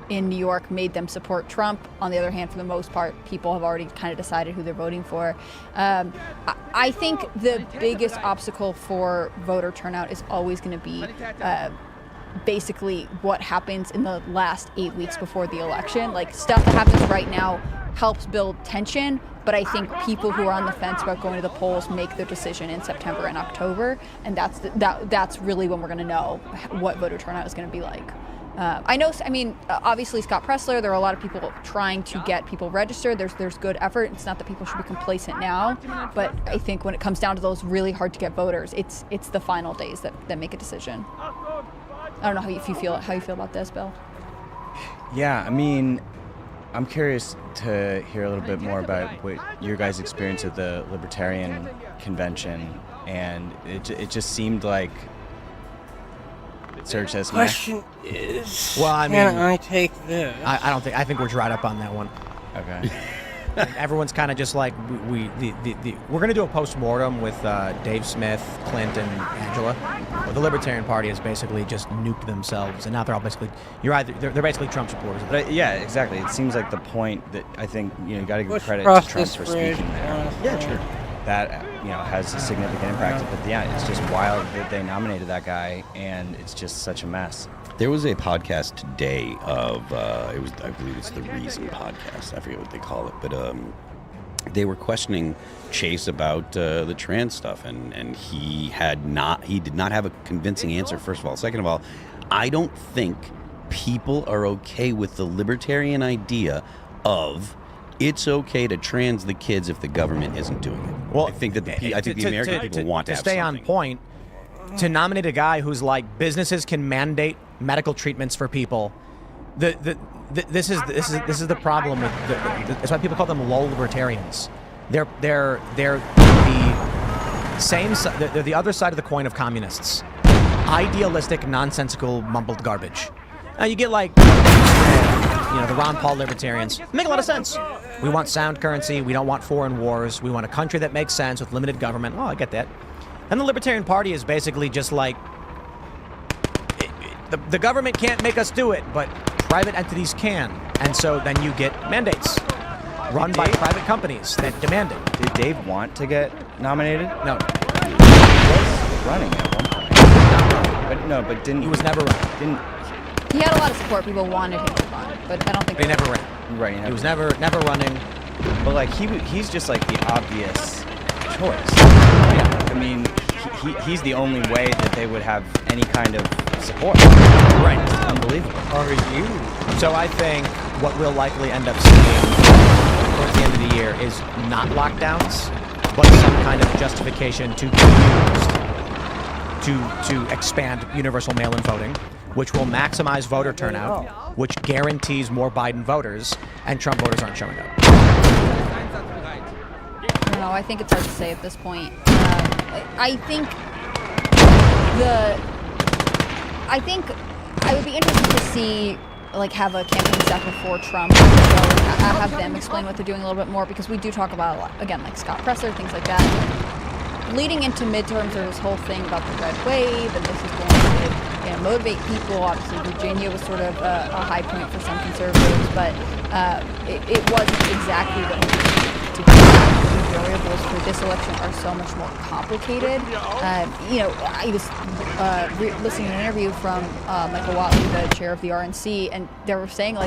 in New York made them support Trump. On the other hand, for the most part, people have already kind of decided who they're voting for. I think the biggest obstacle for voter turnout is always going to be basically what happens in the last 8 weeks before the election. Like, stuff that happens right now helps build tension, but I think people who are on the fence about going to the polls make their decision in September and October, and that's really when we're going to know what voter turnout is going to be like. Obviously Scott Presler, there are a lot of people trying to get people registered. There's good effort. It's not that people should be complacent now, but I think when it comes down to those really hard to get voters, it's the final days that make a decision. I don't know how you feel about this, Bill. Yeah, I mean, I'm curious to hear a little bit more about what your guys' experience at the Libertarian Convention, and it just seemed like Serge says Question is, Well, I can mean, I take this? I think we're dried up on that one. Okay. Everyone's kind of just like, we're going to do a post-mortem with Dave Smith, Clint, and Angela. Well, the Libertarian Party has basically just nuked themselves, and now they're all basically, they're basically Trump supporters. But yeah, exactly. It seems like the point that I think, you got to give Let's credit cross to Trump this for bridge, speaking there. honestly. Yeah, true. That, has a significant impact. But yeah, it's just wild that they nominated that guy, and it's just such a mess. There was a podcast today of I believe it's the Reason podcast. I forget what they call it, but they were questioning Chase about the trans stuff, and he did not have a convincing answer. First of all, second of all, I don't think people are okay with the libertarian idea of it's okay to trans the kids if the government isn't doing it. Well, I think that the American people want to have stay something. on point. To nominate a guy who's like, businesses can mandate medical treatments for people. This is the problem with that's why people call them lol libertarians. They're the same. They're the other side of the coin of communists. Idealistic, nonsensical, mumbled garbage. Now you get like, the Ron Paul libertarians. Make a lot of sense. We want sound currency. We don't want foreign wars. We want a country that makes sense with limited government. Oh, I get that. And the Libertarian Party is basically just like, the government can't make us do it, but private entities can. And so then you get mandates run by private companies that demand it. Did Dave want to get nominated? No, He was running at one point. But didn't he was never running. He had a lot of support. People wanted him to run, but I don't think He never ran. Right. He was never running. But like he's just like the obvious choice. Yeah. I mean, he's the only way that they would have any kind of support. Right. It's unbelievable. Are you? So I think what we'll likely end up seeing towards the end of the year is not lockdowns, but some kind of justification to be used to expand universal mail-in voting, which will maximize voter turnout, which guarantees more Biden voters, and Trump voters aren't showing up. I don't know. I think it's hard to say at this point. I would be interested to see, have a campaign staff before Trump. Have them explain what they're doing a little bit more, because we do talk about a lot, again, like Scott Presler, things like that. Leading into midterms, there's this whole thing about the red wave, and this is going to motivate people. Obviously, Virginia was sort of a high point for some conservatives, but it wasn't exactly what we needed to be. The variables for this election are so much more complicated. I was listening to an interview from Michael Watley, the chair of the RNC, and they were saying,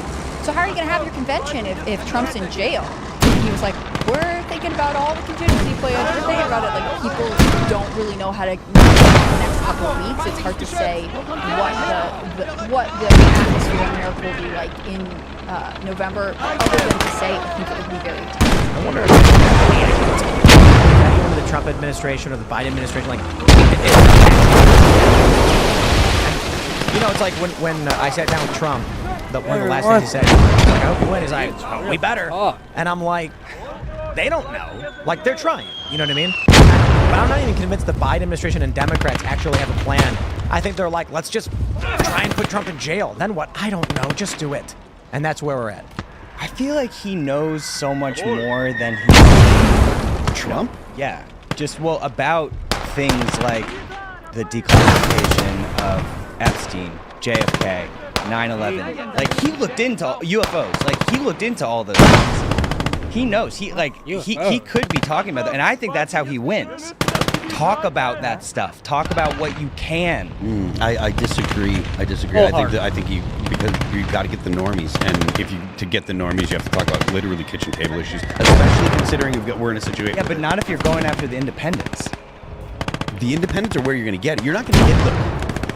so how are you going to have your convention if Trump's in jail? And he was like, we're thinking about all the contingency plans. We're thinking about it. People don't really know how to the next couple of weeks. It's hard to say what the atmosphere in America will be like in November, other than to say I think it would be very tense. I wonder if the Trump administration or the Biden administration, it's like when I sat down with Trump, one of the last things he said, I hope you win. He's like, we better. And I'm like, they don't know. They're trying. You know what I mean? But I'm not even convinced the Biden administration and Democrats actually have a plan. I think they're like, let's just try and put Trump in jail. Then what? I don't know. Just do it. And that's where we're at. I feel like he knows so much more than he... Trump? Yeah. About things like the declassification of Epstein, JFK, 9/11. Like, he looked into UFOs. Like, he looked into all those things. He knows. He could be talking about that. And I think that's how he wins. Talk about that stuff. Talk about what you can. I disagree. I think because you've got to get the normies, and to get the normies, you have to talk about literally kitchen table issues, especially considering we're in a situation. Yeah, but not if you're going after the independents. The independents are where you're going to get it. You're not going to get them.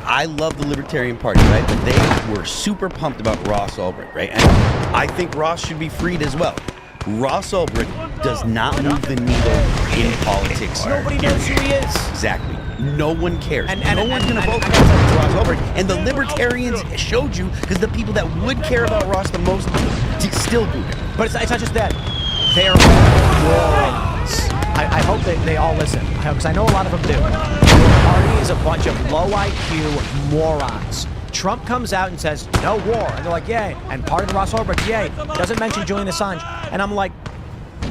I love the Libertarian Party, right? But they were super pumped about Ross Ulbricht, right? And I think Ross should be freed as well. Ross Ulbricht does not move the needle in politics. Nobody knows who he is. Exactly. No one cares. And no one's going to vote for Ross Ulbricht. And the Libertarians showed you, because the people that would care about Ross the most still do. But it's not just that. They're morons. I hope they all listen, because I know a lot of them do. The party is a bunch of low IQ morons. Trump comes out and says, no war. And they're like, yay. And pardon Ross Ulbricht, yay. Doesn't mention Julian Assange. And I'm like,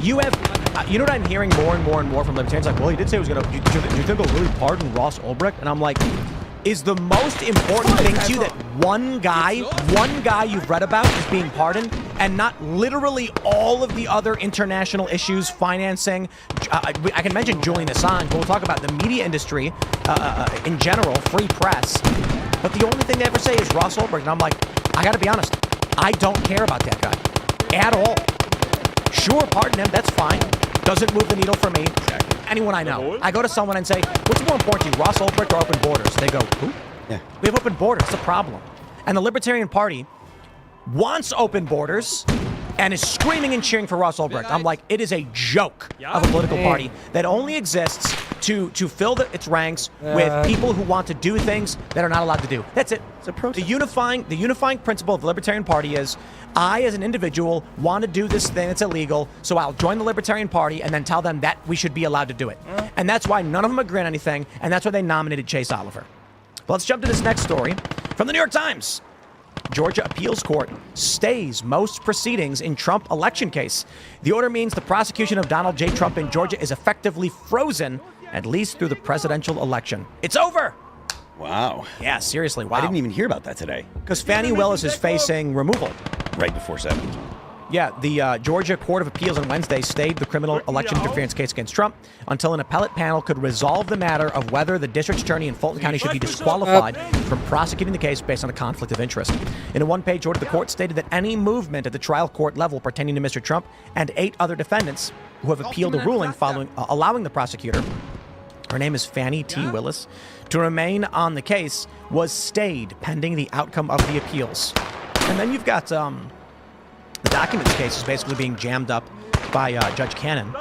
you know what I'm hearing more and more and more from libertarians? Like, well, he did say he was going to, do you think he'll really pardon Ross Ulbricht? And I'm like, is the most important thing to you that one guy you've read about is being pardoned, and not literally all of the other international issues, financing? I can mention Julian Assange, but we'll talk about the media industry in general, free press. But the only thing they ever say is Ross Ulbricht, and I'm like, I gotta be honest, I don't care about that guy at all. Sure, pardon him, that's fine. Doesn't move the needle for me. Anyone I know. I go to someone and say, what's more important to you, Ross Ulbricht or open borders? They go, who? Yeah. We have open borders. It's a problem. And the Libertarian Party wants open borders and is screaming and cheering for Ross Ulbricht. I'm like, it is a joke of a political party that only exists to fill its ranks with people who want to do things that are not allowed to do. That's it. It's a protest. The unifying principle of the Libertarian Party is, I, as an individual, want to do this thing that's illegal, so I'll join the Libertarian Party and then tell them that we should be allowed to do it. And that's why none of them agree on anything, and that's why they nominated Chase Oliver. But let's jump to this next story from the New York Times. Georgia Appeals Court stays most proceedings in Trump election case. The order means the prosecution of Donald J. Trump in Georgia is effectively frozen, at least through the presidential election. It's over! Wow. Yeah, seriously, wow. I didn't even hear about that today. Because Fani Willis is facing removal. Right before 7. Yeah, the Georgia Court of Appeals on Wednesday stayed the criminal election interference case against Trump until an appellate panel could resolve the matter of whether the district attorney in Fulton County should be disqualified from prosecuting the case based on a conflict of interest. In a one-page order, the court stated that any movement at the trial court level pertaining to Mr. Trump and 8 other defendants who have appealed a ruling following allowing the prosecutor, her name is Fani T. Willis, to remain on the case was stayed pending the outcome of the appeals. And then you've got the documents case is basically being jammed up by Judge Cannon.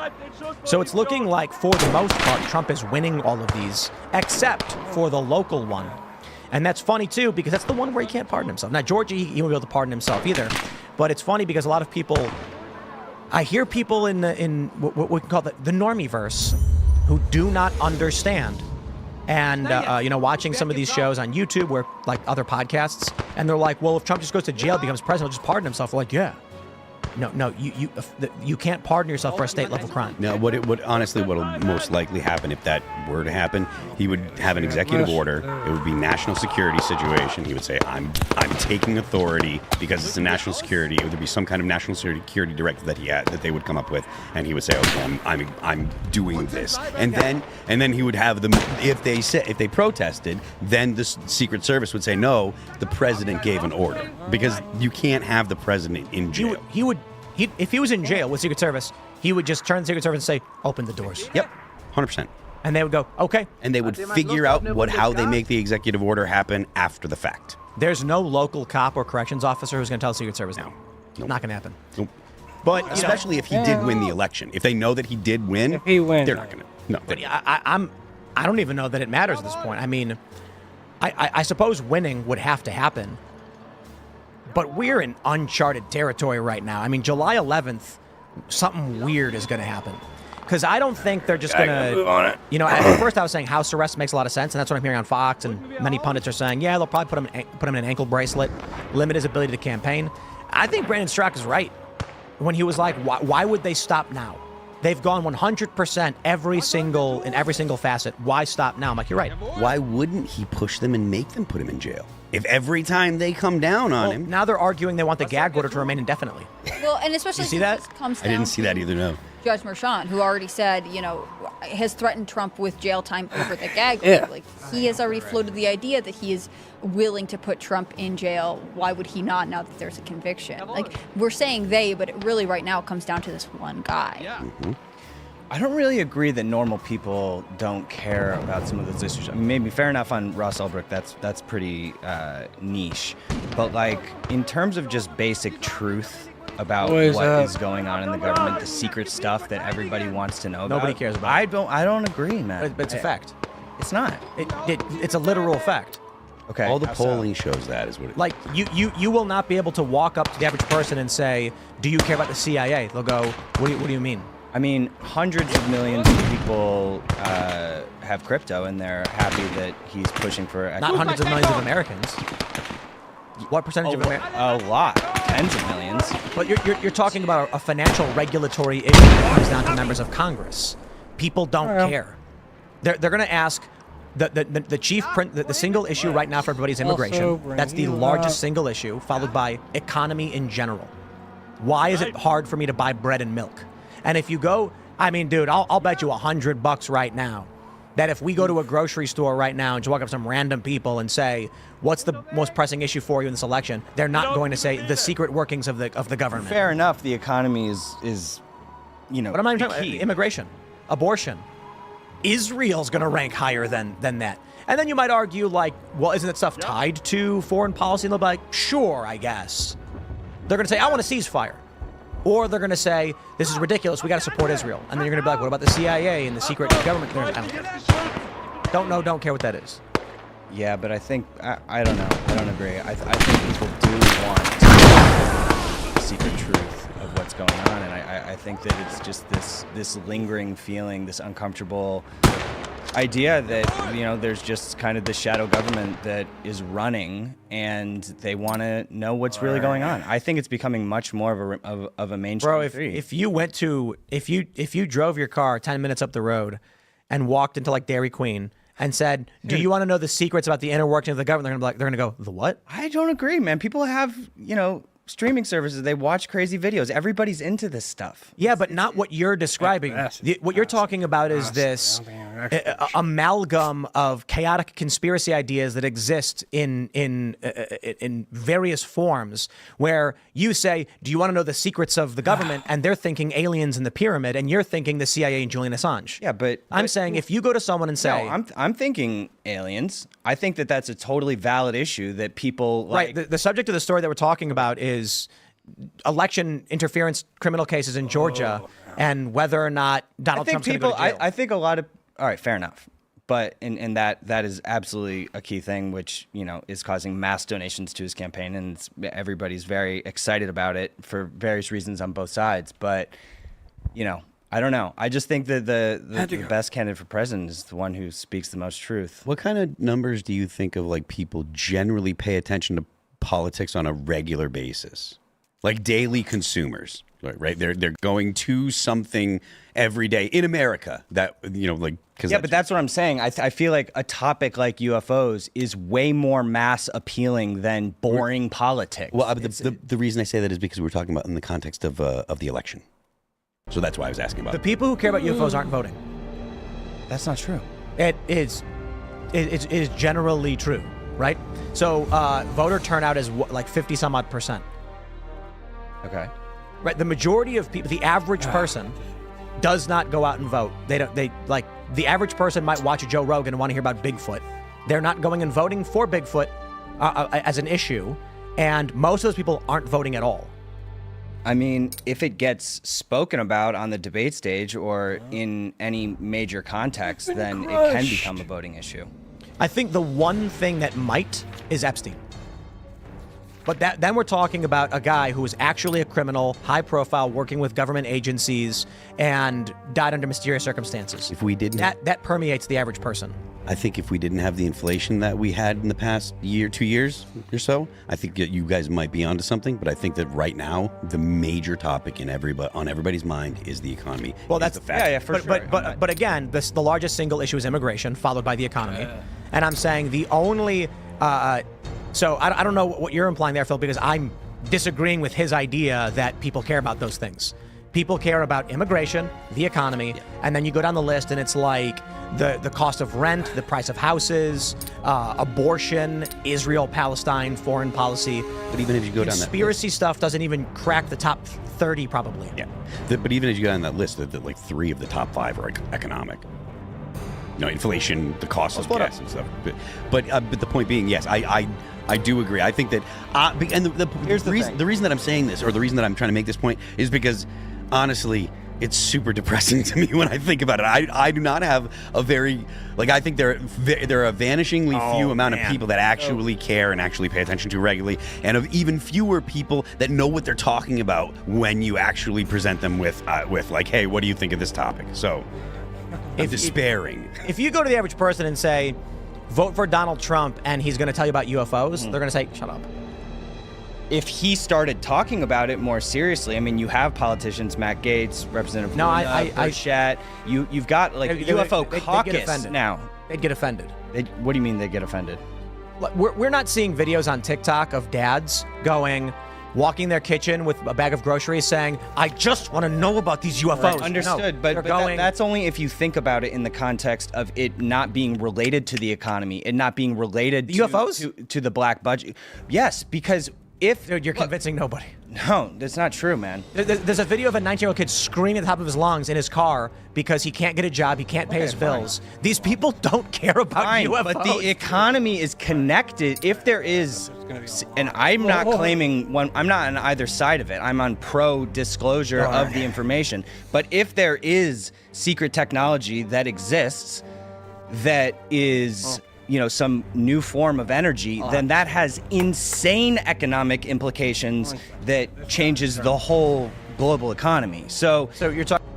So it's looking like, for the most part, Trump is winning all of these, except for the local one. And that's funny, too, because that's the one where he can't pardon himself. Now, Georgia, he won't be able to pardon himself either. But it's funny because a lot of people, I hear people in what we can call the normie-verse who do not understand. And, watching some of these shows on YouTube where, like, other podcasts, and they're like, well, if Trump just goes to jail, becomes president, he'll just pardon himself. We're like, yeah. No, you can't pardon yourself for a state-level crime. Now, what'll most likely happen if that were to happen, he would have an executive order. It would be national security situation. He would say, I'm taking authority because it's a national security. It would be some kind of national security directive that they would come up with, and he would say, okay, I'm doing this. And then he would have them, if they protested, then the Secret Service would say, no, the president gave an order, because you can't have the president in jail. If he was in jail with Secret Service, he would just turn to the Secret Service and say, open the doors. Yep, 100%. And they would go, okay. And they would figure out how they make the executive order happen after the fact. There's no local cop or corrections officer who's going to tell the Secret Service no. Nope. Not going to happen. Nope. But especially if he did win the election. If they know that he did win, if he wins, they're not going to. No. But I don't even know that it matters at this point. I mean, I suppose winning would have to happen. But we're in uncharted territory right now. I mean, July 11th, something weird is going to happen. Because I don't think they're just going to move on it. At first I was saying house arrest makes a lot of sense, and that's what I'm hearing on Fox, and many pundits are saying, yeah, they'll probably put him in an ankle bracelet, limit his ability to campaign. I think Brandon Strzok is right when he was like, why would they stop now? They've gone 100% in every single facet. Why stop now? I'm like, you're right. Why wouldn't he push them and make them put him in jail? If every time they come down on him. Now they're arguing they want the gag order to remain indefinitely. Well, and especially You see since that? this comes I didn't down see to that either, no. Judge Merchan, who already said, has threatened Trump with jail time over the gag order. Yeah. Like, he has already floated the idea that he is willing to put Trump in jail. Why would he not now that there's a conviction? Like, we're saying they, but it really right now it comes down to this one guy. Yeah. I don't really agree that normal people don't care about some of those issues. I mean, maybe fair enough on Ross Ulbricht. That's pretty niche. But like in terms of just basic truth about what is going on in the government, the secret stuff that everybody wants to know about. Nobody cares about. I don't agree, man. But it's a fact. It's not. It's a literal fact. Okay. All the how so? polling shows that is what it Like you will not be able to walk up to the average person and say, "Do you care about the CIA?" They'll go, "What do you mean?" I mean, hundreds of millions of people have crypto, and they're happy that he's pushing for. Not hundreds of millions of Americans. What percentage of Americans? A lot, tens of millions. But you're talking about a financial regulatory issue that comes down to members of Congress. People don't care. They're going to ask the chief print the single issue right now for everybody's immigration. That's the largest single issue, followed by economy in general. Why is it hard for me to buy bread and milk? And if you go, I mean, dude, I'll bet you $100 right now that if we go to a grocery store right now and just walk up to some random people and say, "What's the most pressing issue for you in this election?" they're not going to say the secret workings of the government. Fair enough. The economy is But I'm not even talking about immigration, abortion. Israel's going to rank higher than that. And then you might argue, like, well, isn't that stuff tied to foreign policy? And they'll be like, sure, I guess. They're going to say, I want a ceasefire. Or they're going to say, this is ridiculous, we got to support Israel. And then you're going to be like, what about the CIA and the secret government? I don't care. Don't care what that is. Yeah, but I think I don't know. I don't agree. I think people do want secret truth of what's going on, and I think that it's just this lingering feeling, this uncomfortable idea that there's just kind of the shadow government that is running, and they want to know what's really going on. I think it's becoming much more of a mainstream. Bro, if you drove your car 10 minutes up the road and walked into like Dairy Queen and said, "Do you want to know the secrets about the inner workings of the government?" They're going to go, "The what?" I don't agree, man. People have streaming services. They watch crazy videos. Everybody's into this stuff. Yeah, but not what you're describing. What you're talking about is this amalgam of chaotic conspiracy ideas that exist in various forms, where you say, "Do you want to know the secrets of the government?" and they're thinking aliens in the pyramid, and you're thinking the CIA and Julian Assange. Yeah, but I'm saying if you go to someone and say, "No, I'm thinking aliens," I think that that's a totally valid issue that people like. Right. The subject of the story that we're talking about is election interference criminal cases in Georgia and whether or not Donald Trump's going to go to jail. I think a lot of all right, fair enough. But in that is absolutely a key thing, which is causing mass donations to his campaign, and everybody's very excited about it for various reasons on both sides. But I don't know. I just think that the best candidate for president is the one who speaks the most truth. What kind of numbers do you think of like people generally pay attention to politics on a regular basis? Like daily consumers, right? They're going to something every day in America that But that's what I'm saying. I feel like a topic like UFOs is way more mass appealing than boring politics. Well, the reason I say that is because we're talking about in the context of the election. So that's why I was asking about the people who care about UFOs aren't voting. That's not true. It is generally true, right? So voter turnout is like 50 some odd %. Okay. Right. The majority of people, the average person, does not go out and vote. The average person might watch a Joe Rogan and want to hear about Bigfoot. They're not going and voting for Bigfoot as an issue, and most of those people aren't voting at all. I mean, if it gets spoken about on the debate stage or in any major context, then it can become a voting issue. I think the one thing that might is Epstein. But then we're talking about a guy who was actually a criminal, high profile, working with government agencies, and died under mysterious circumstances. If we didn't, that permeates the average person. I think if we didn't have the inflation that we had in the past year, 2 years or so, I think that you guys might be onto something. But I think that right now, the major topic on everybody's mind is the economy. Well, Is that's the fact. Yeah, for but, sure. But again, the largest single issue is immigration, followed by the economy. And I'm saying the only so I don't know what you're implying there, Phil, because I'm disagreeing with his idea that people care about those things. People care about immigration, the economy, and then you go down the list and it's like the cost of rent, the price of houses, abortion, Israel, Palestine, foreign policy. But even if you go down that conspiracy stuff doesn't even crack the top 30 probably. Yeah. But even as you go down that list, like 3 of the top 5 are economic. Inflation, the cost of gas and stuff. But the point being, yes, I do agree. I think that, and the reason that I'm saying this, or the reason that I'm trying to make this point, is because honestly, it's super depressing to me when I think about it. I do not have a very, I think there are a vanishingly few amount of people that actually care and actually pay attention to regularly, and of even fewer people that know what they're talking about when you actually present them with like, hey, what do you think of this topic? So, I'm despairing. If you go to the average person and say, vote for Donald Trump, and he's going to tell you about UFOs, they're going to say, shut up. If he started talking about it more seriously, I mean, you have politicians, Matt Gaetz, Representative Burchett, you've got UFO caucus now. They'd get offended. What do you mean they get offended? We're not seeing videos on TikTok of dads walking their kitchen with a bag of groceries saying, I just want to know about these UFOs. Right, understood, no, but that's only if you think about it in the context of it not being related to the economy, it not being related to UFOs? To the black budget. Yes, because Dude, you're convincing nobody. No, that's not true, man. There's a video of a 19-year-old kid screaming at the top of his lungs in his car because he can't get a job, he can't pay his bills. These people don't care about UFOs. But the economy is connected. If there is, and I'm not claiming one, I'm not on either side of it. I'm on pro-disclosure of the information. But if there is secret technology that exists that is... some new form of energy, then that has insane economic implications that changes the whole global economy. So you're talking...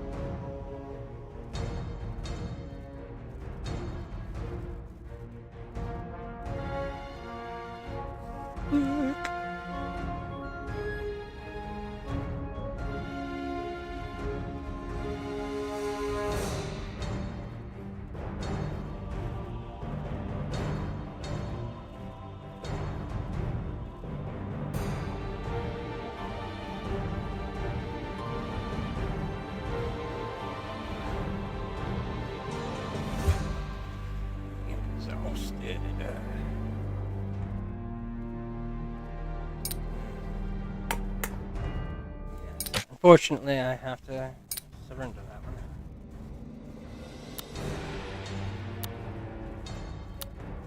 Unfortunately, I have to surrender that one.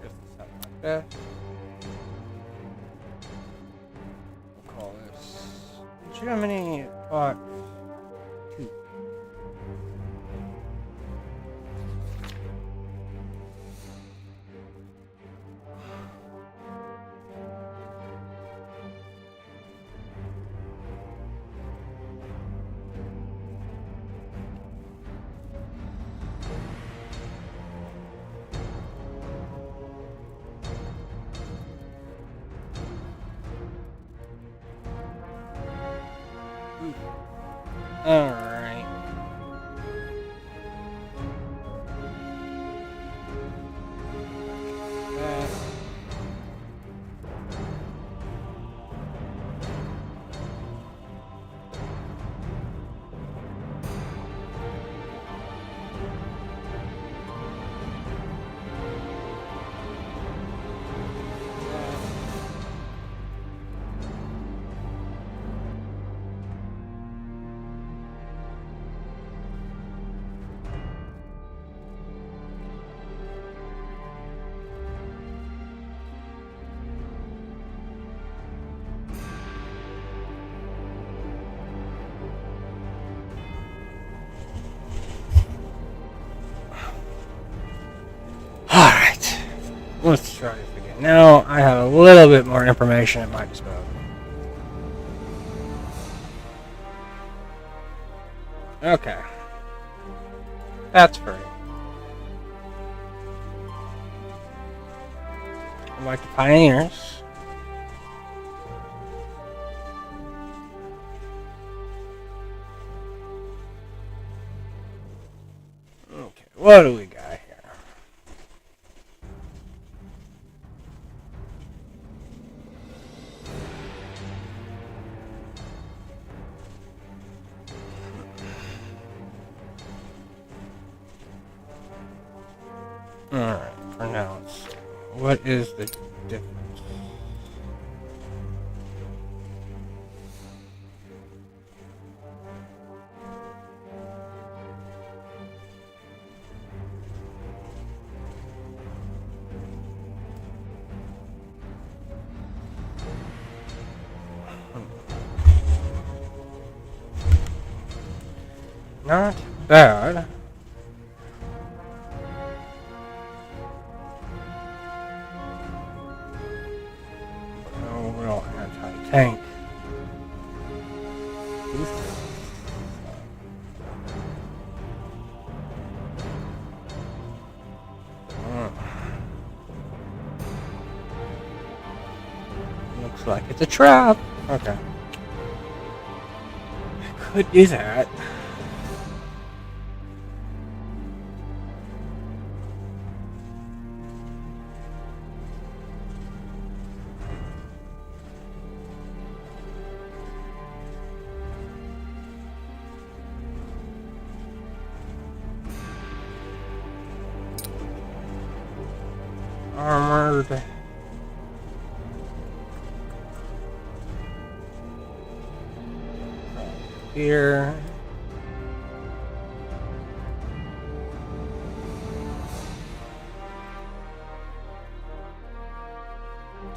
Just something like that. We'll call this Germany Part 2. Alright. Alright. Let's try this again. Now I have a little bit more information at my disposal. Okay. That's free. Like the Pioneers. Okay, what do we got here? Alright, pronounce. What is the difference? Not bad. No real anti-tank. Looks like it's a trap. Okay. I could do that. Armored. Here.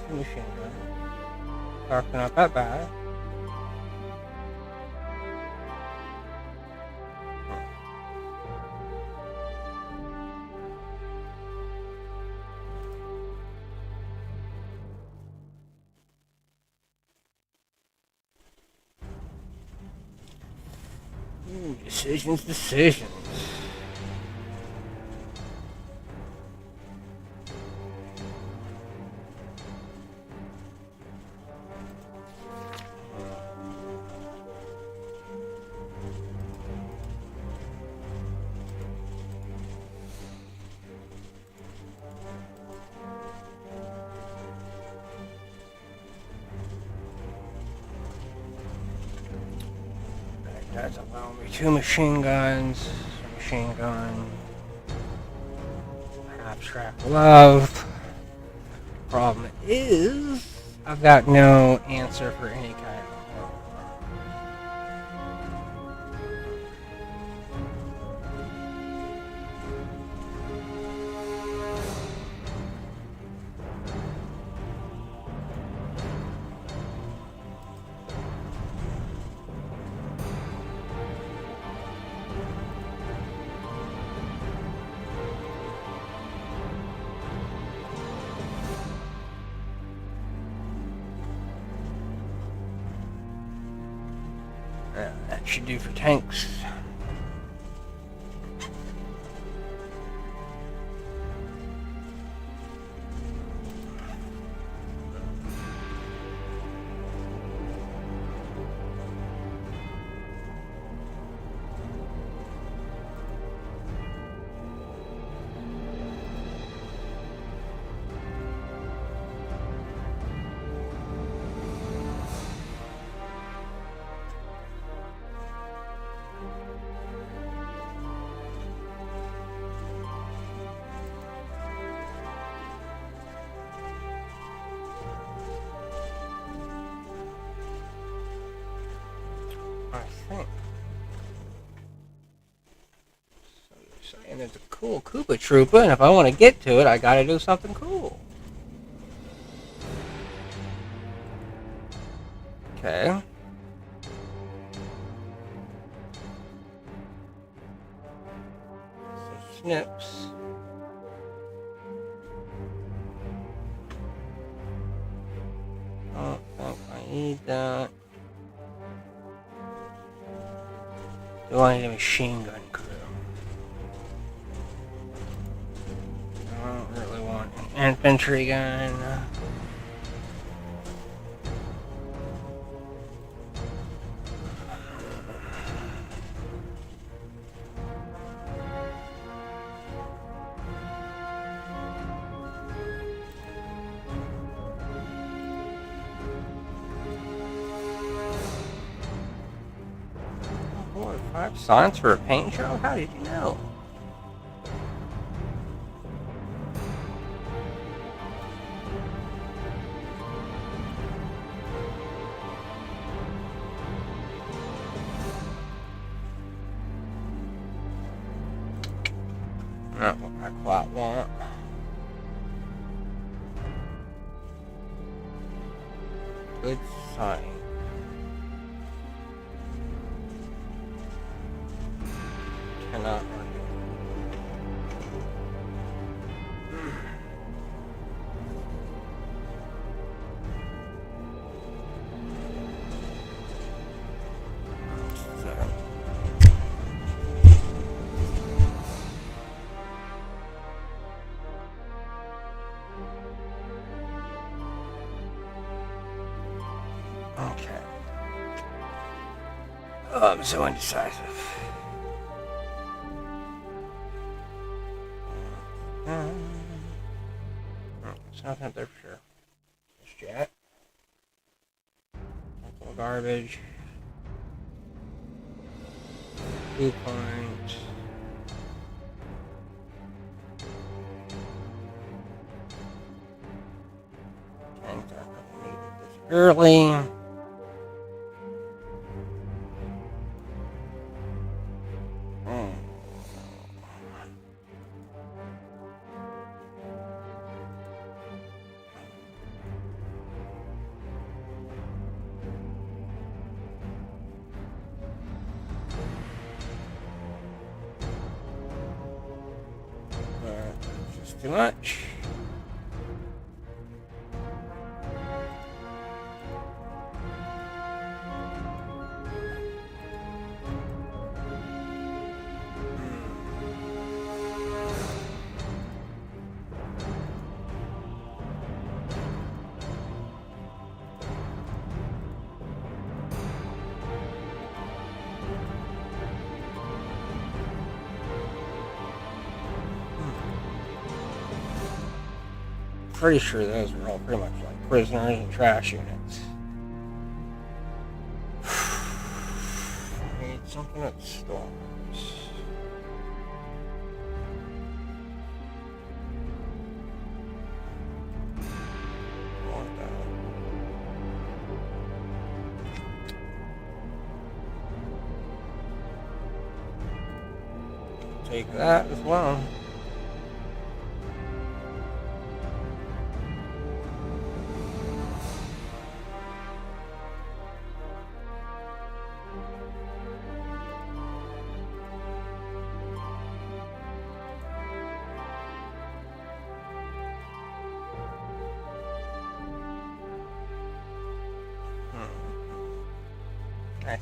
Two machine gun. Parking not that bad. Decisions. That's allowing me two machine guns, machine gun, abstract love. Problem is, I've got no answer for any kind of. That should do for tanks. I think. So you're saying there's a cool Koopa Troopa, and if I want to get to it, I gotta do something cool. Okay. So snips. I don't think I need that. Do I need a machine gun crew? I don't really want an infantry gun. 5 signs for a paint show? How did you know? Not what I quite want. Good sign. Cannot argue. Okay. Oh, I'm so indecisive. It's nothing up there for sure. Just jet. Full garbage. 2 points. Tanks are needed this early. Just too much. Pretty sure those are all pretty much like prisoners and trash units. I need something that storms. Want that. Take that as well. Nice.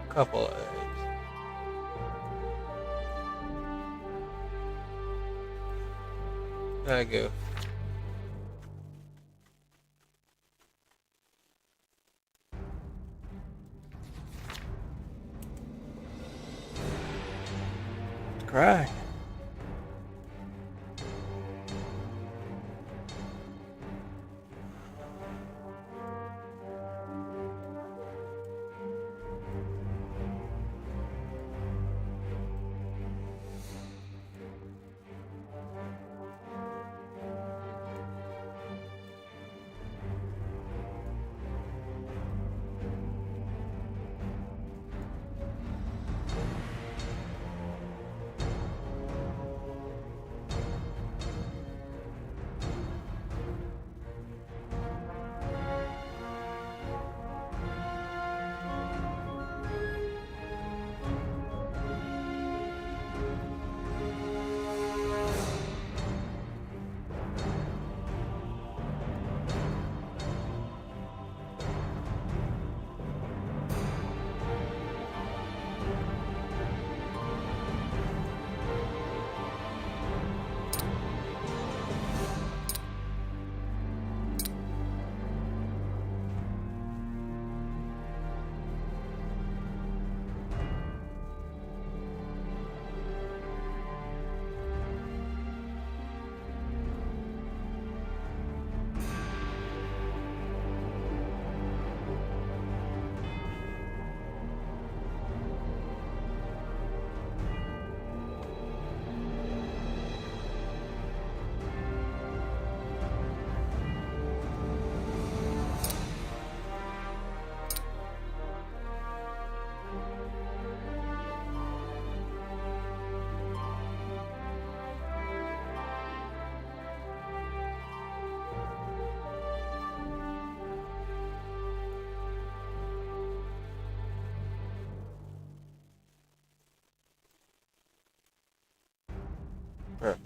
couple of eggs. There I go. Cry. Perfect.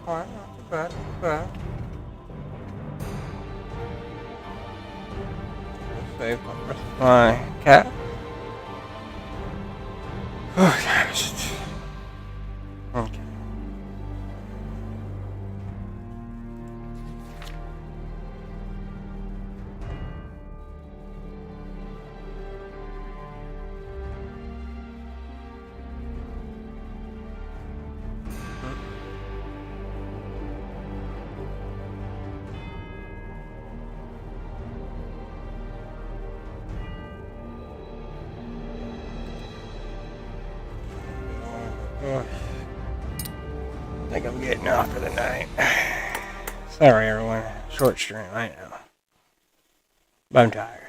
Alright, not too bad, not too bad. Let's save my cat. Oh, damn it. Okay. I think I'm getting off for the night. Sorry, everyone. Short stream, I know. But I'm tired.